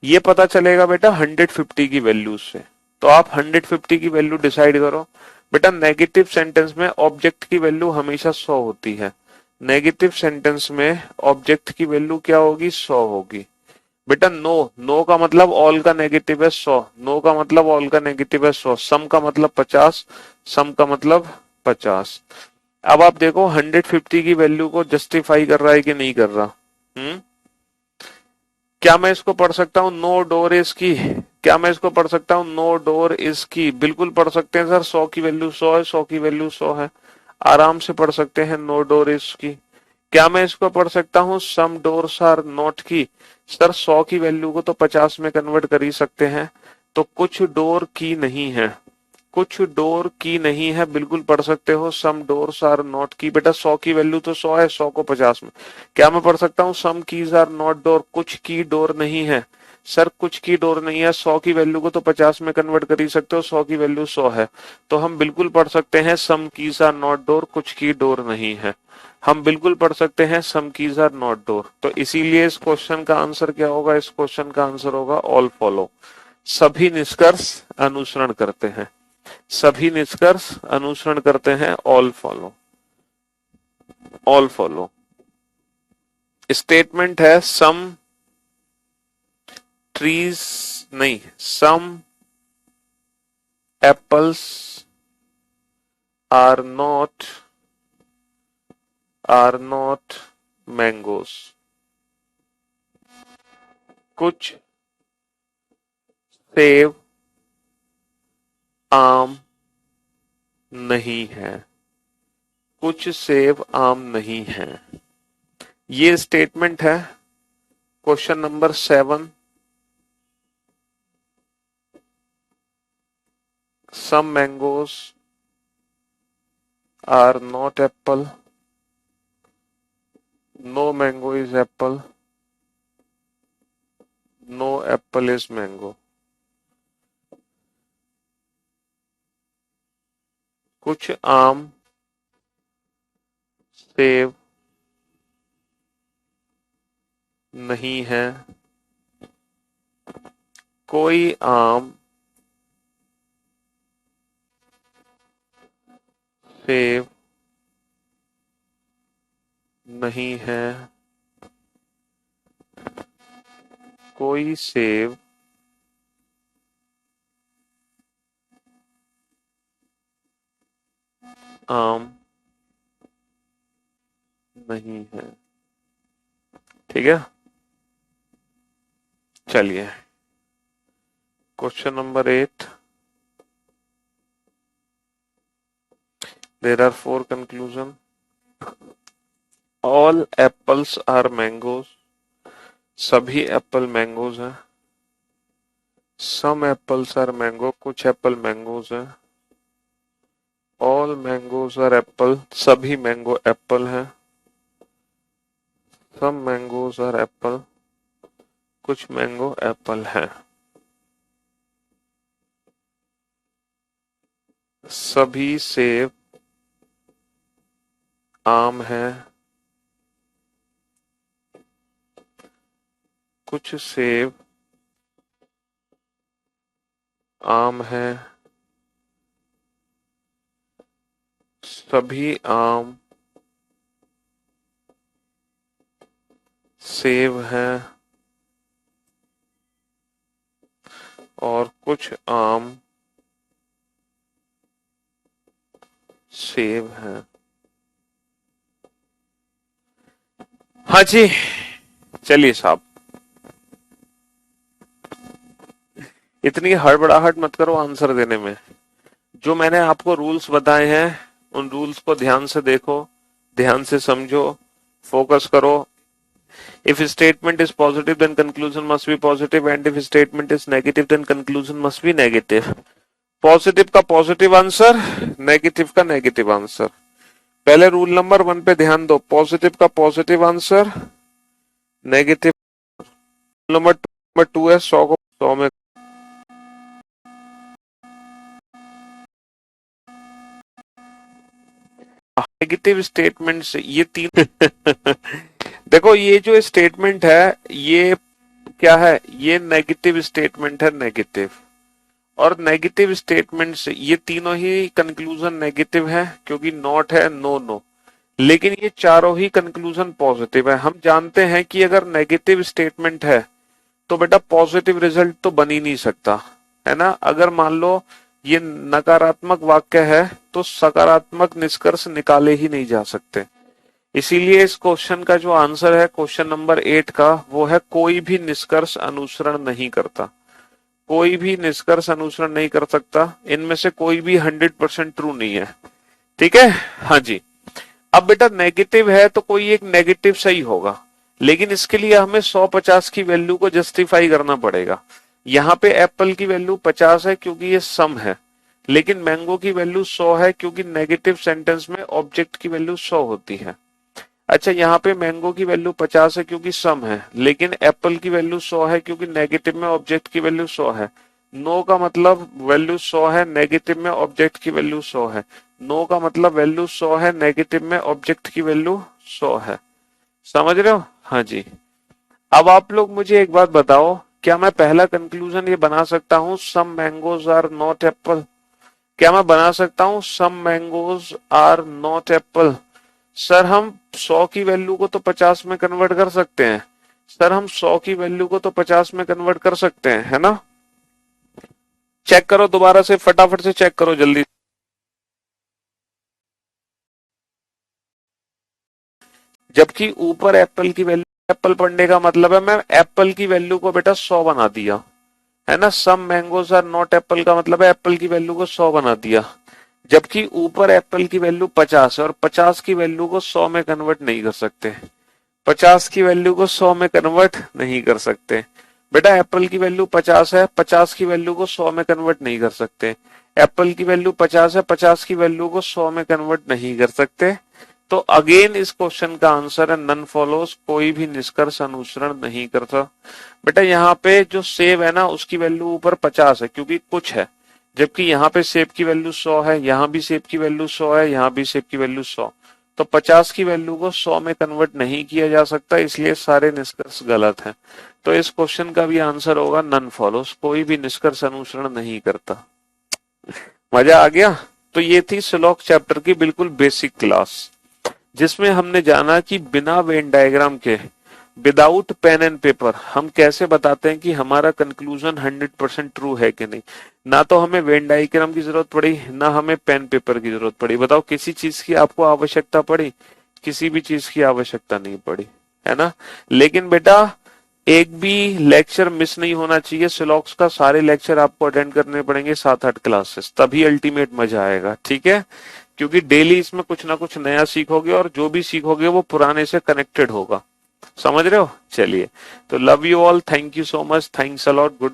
ये पता चलेगा बेटा 150 की वैल्यू से। तो आप 150 की वैल्यू डिसाइड करो। बेटा नेगेटिव सेंटेंस में ऑब्जेक्ट की वैल्यू हमेशा 100 होती है। नेगेटिव सेंटेंस में ऑब्जेक्ट की वैल्यू क्या होगी? 100 होगी। बेटा नो का मतलब ऑल का नेगेटिव है 100, नो का मतलब ऑल का नेगेटिव है 100, सम का मतलब 50, सम का मतलब 50। अब आप देखो 150 की वैल्यू को जस्टिफाई कर रहा है कि नहीं कर रहा। क्या मैं इसको पढ़ सकता हूँ नो डोर इज की? क्या मैं इसको पढ़ सकता हूँ नो डोर इज की? बिल्कुल पढ़ सकते हैं सर। 100 की वैल्यू 100 है, 100 की वैल्यू 100 है, आराम से पढ़ सकते हैं नो डोर इज की। क्या मैं इसको पढ़ सकता हूँ सम डोर्स आर नॉट की? सर 100 की वैल्यू को तो 50 में कन्वर्ट कर ही सकते हैं, तो कुछ डोर की नहीं है, कुछ डोर की नहीं है, बिल्कुल पढ़ सकते हो सम डोर्स आर नॉट की। बेटा 100 की वैल्यू तो 100 है, 100 को 50 में। क्या मैं पढ़ सकता हूँ some keys are not door? कुछ की डोर नहीं है। सर कुछ की डोर नहीं है, 100 की वैल्यू को तो 50 में कन्वर्ट कर ही सकते हो, 100 की वैल्यू 100 है, तो हम बिल्कुल पढ़ सकते हैं some keys are not door, कुछ की डोर नहीं है। हम बिल्कुल पढ़ सकते हैं some keys are not door. तो इसीलिए इस क्वेश्चन का आंसर क्या होगा? इस क्वेश्चन का आंसर होगा ऑल फॉलो। सभी निष्कर्ष अनुसरण करते हैं, सभी निष्कर्ष अनुसरण करते हैं, all follow, all follow. Statement है सम ट्रीज, नहीं, सम एप्पल्स आर नॉट मैंगोस। कुछ सेब आम नहीं है, कुछ सेब आम नहीं है। ये स्टेटमेंट है question number 7। Some mangoes are not apple, no mango is apple, no apple is mango. कुछ आम सेब नहीं है, कोई आम सेब नहीं है, कोई सेब आम नहीं है। ठीक है, चलिए question number 8। There are 4 conclusion. All apples are mangoes, सभी एप्पल मैंगोज हैं। सम एप्पल्स आर मैंगो, कुछ एप्पल मैंगोज हैं। ऑल मैंगोज आर एप्पल, सभी मैंगो एप्पल हैं। सम मैंगोज आर एप्पल, कुछ मैंगो एप्पल हैं। सभी सेब आम हैं, कुछ सेब आम हैं, सभी आम सेब हैं, और कुछ आम सेब हैं। हाँ जी, चलिए साहब, इतनी हड़बड़ाहट मत करो आंसर देने में। जो मैंने आपको रूल्स बताए हैं उन रूल्स को ध्यान से देखो, ध्यान से समझो, फोकस करो। If statement is positive, then conclusion must be positive, and if statement is negative, then conclusion must be negative. Positive का पॉजिटिव आंसर, नेगेटिव का नेगेटिव आंसर। पहले रूल नंबर 1 पे ध्यान दो, पॉजिटिव का पॉजिटिव आंसर, नेगेटिव नंबर 2 है 100 को 100 में। नेगेटिव स्टेटमेंट से ये तीन देखो ये जो स्टेटमेंट है ये क्या है, ये नेगेटिव स्टेटमेंट है, नेगेटिव। और नेगेटिव स्टेटमेंट से ये तीनों ही कंक्लूजन नेगेटिव है क्योंकि नॉट है, नो नो। लेकिन ये चारों ही कंक्लूजन पॉजिटिव है। हम जानते हैं कि अगर नेगेटिव स्टेटमेंट है तो बेटा पॉजिटिव रिजल्ट तो बन ही नहीं सकता, है ना। अगर मान लो ये नकारात्मक वाक्य है तो सकारात्मक निष्कर्ष निकाले ही नहीं जा सकते। इसीलिए इस क्वेश्चन का जो आंसर है क्वेश्चन नंबर 8 का, वो है कोई भी निष्कर्ष अनुसरण नहीं करता। कोई भी निष्कर्ष अनुसरण नहीं कर सकता, इनमें से कोई भी 100% ट्रू नहीं है। ठीक है, हाँ जी। अब बेटा नेगेटिव है तो कोई एक नेगेटिव सही होगा, लेकिन इसके लिए हमें 150 की वैल्यू को जस्टिफाई करना पड़ेगा। यहाँ पे एप्पल की वैल्यू 50 है क्योंकि ये सम है, लेकिन मैंगो की वैल्यू 100 है क्योंकि नेगेटिव सेंटेंस में ऑब्जेक्ट की वैल्यू 100 होती है। अच्छा, यहाँ पे मैंगो की वैल्यू 50 है क्योंकि सम है, लेकिन एप्पल की वैल्यू 100 है क्योंकि नेगेटिव में ऑब्जेक्ट की वैल्यू 100 है। नो का मतलब वैल्यू 100 है, नेगेटिव में ऑब्जेक्ट की वैल्यू 100 है। नो का मतलब वैल्यू 100 है, नेगेटिव में ऑब्जेक्ट की वैल्यू 100 है। समझ रहे हो, हाँ जी। अब आप लोग मुझे एक बात बताओ, क्या मैं पहला कंक्लूजन ये बना सकता हूँ some mangoes are not apple? क्या मैं बना सकता हूँ some mangoes are not apple? Sir हम 100 की वैल्यू को तो 50 में कन्वर्ट कर सकते हैं। सर हम 100 की वैल्यू को तो 50 में कन्वर्ट कर सकते हैं, है ना। चेक करो दोबारा से, फटाफट से चेक करो जल्दी। जबकि ऊपर एप्पल की वैल्यू, एप्पल पढ़ने का मतलब है मैं एप्पल की वैल्यू को बेटा 100 बना दिया, है ना। सम मैंगोज आर नॉट एप्पल का मतलब है एप्पल की वैल्यू को 100 बना दिया, जबकि ऊपर एप्पल की वैल्यू 50 है और 50 की वैल्यू को 100 में कन्वर्ट नहीं कर सकते। 50 की वैल्यू को 100 में कन्वर्ट नहीं कर सकते। बेटा एप्पल की वैल्यू 50 है, 50 की वैल्यू को 100 में कन्वर्ट नहीं कर सकते। एप्पल की वैल्यू 50 है, 50 की वैल्यू को 100 में कन्वर्ट नहीं कर सकते। तो अगेन इस क्वेश्चन का आंसर है नन फॉलोस, कोई भी निष्कर्ष अनुसरण नहीं करता। बेटा यहाँ पे जो सेब है ना उसकी वैल्यू ऊपर 50 है क्योंकि कुछ है, जबकि यहाँ पे सेब की वैल्यू 100 है, यहाँ भी सेब की वैल्यू 100 है, यहाँ भी सेब की वैल्यू 100। तो 50 की वैल्यू को 100 में कन्वर्ट नहीं किया जा सकता, इसलिए सारे निष्कर्ष गलत हैं। तो इस क्वेश्चन का भी आंसर होगा नन फॉलोस, कोई भी निष्कर्ष अनुसरण नहीं करता। मजा आ गया। तो ये थी स्लॉक चैप्टर की बिल्कुल बेसिक क्लास, जिसमें हमने जाना कि बिना वेन डायग्राम के, विदाउट पेन एंड पेपर, हम कैसे बताते हैं कि हमारा कंक्लूजन 100% ट्रू है कि नहीं। ना तो हमें वेन डायग्राम की जरूरत पड़ी, ना हमें पेन पेपर की जरूरत पड़ी। बताओ किसी चीज की आपको आवश्यकता पड़ी? किसी भी चीज की आवश्यकता नहीं पड़ी, है ना। लेकिन बेटा एक भी लेक्चर मिस नहीं होना चाहिए। सिलॉक्स का सारे लेक्चर आपको अटेंड करने पड़ेंगे, 7-8 क्लासेस, तभी अल्टीमेट मजा आएगा। ठीक है, क्योंकि डेली इसमें कुछ ना कुछ नया सीखोगे और जो भी सीखोगे वो पुराने से कनेक्टेड होगा। समझ रहे हो। चलिए, तो love you all, thank you so much, thanks a lot, good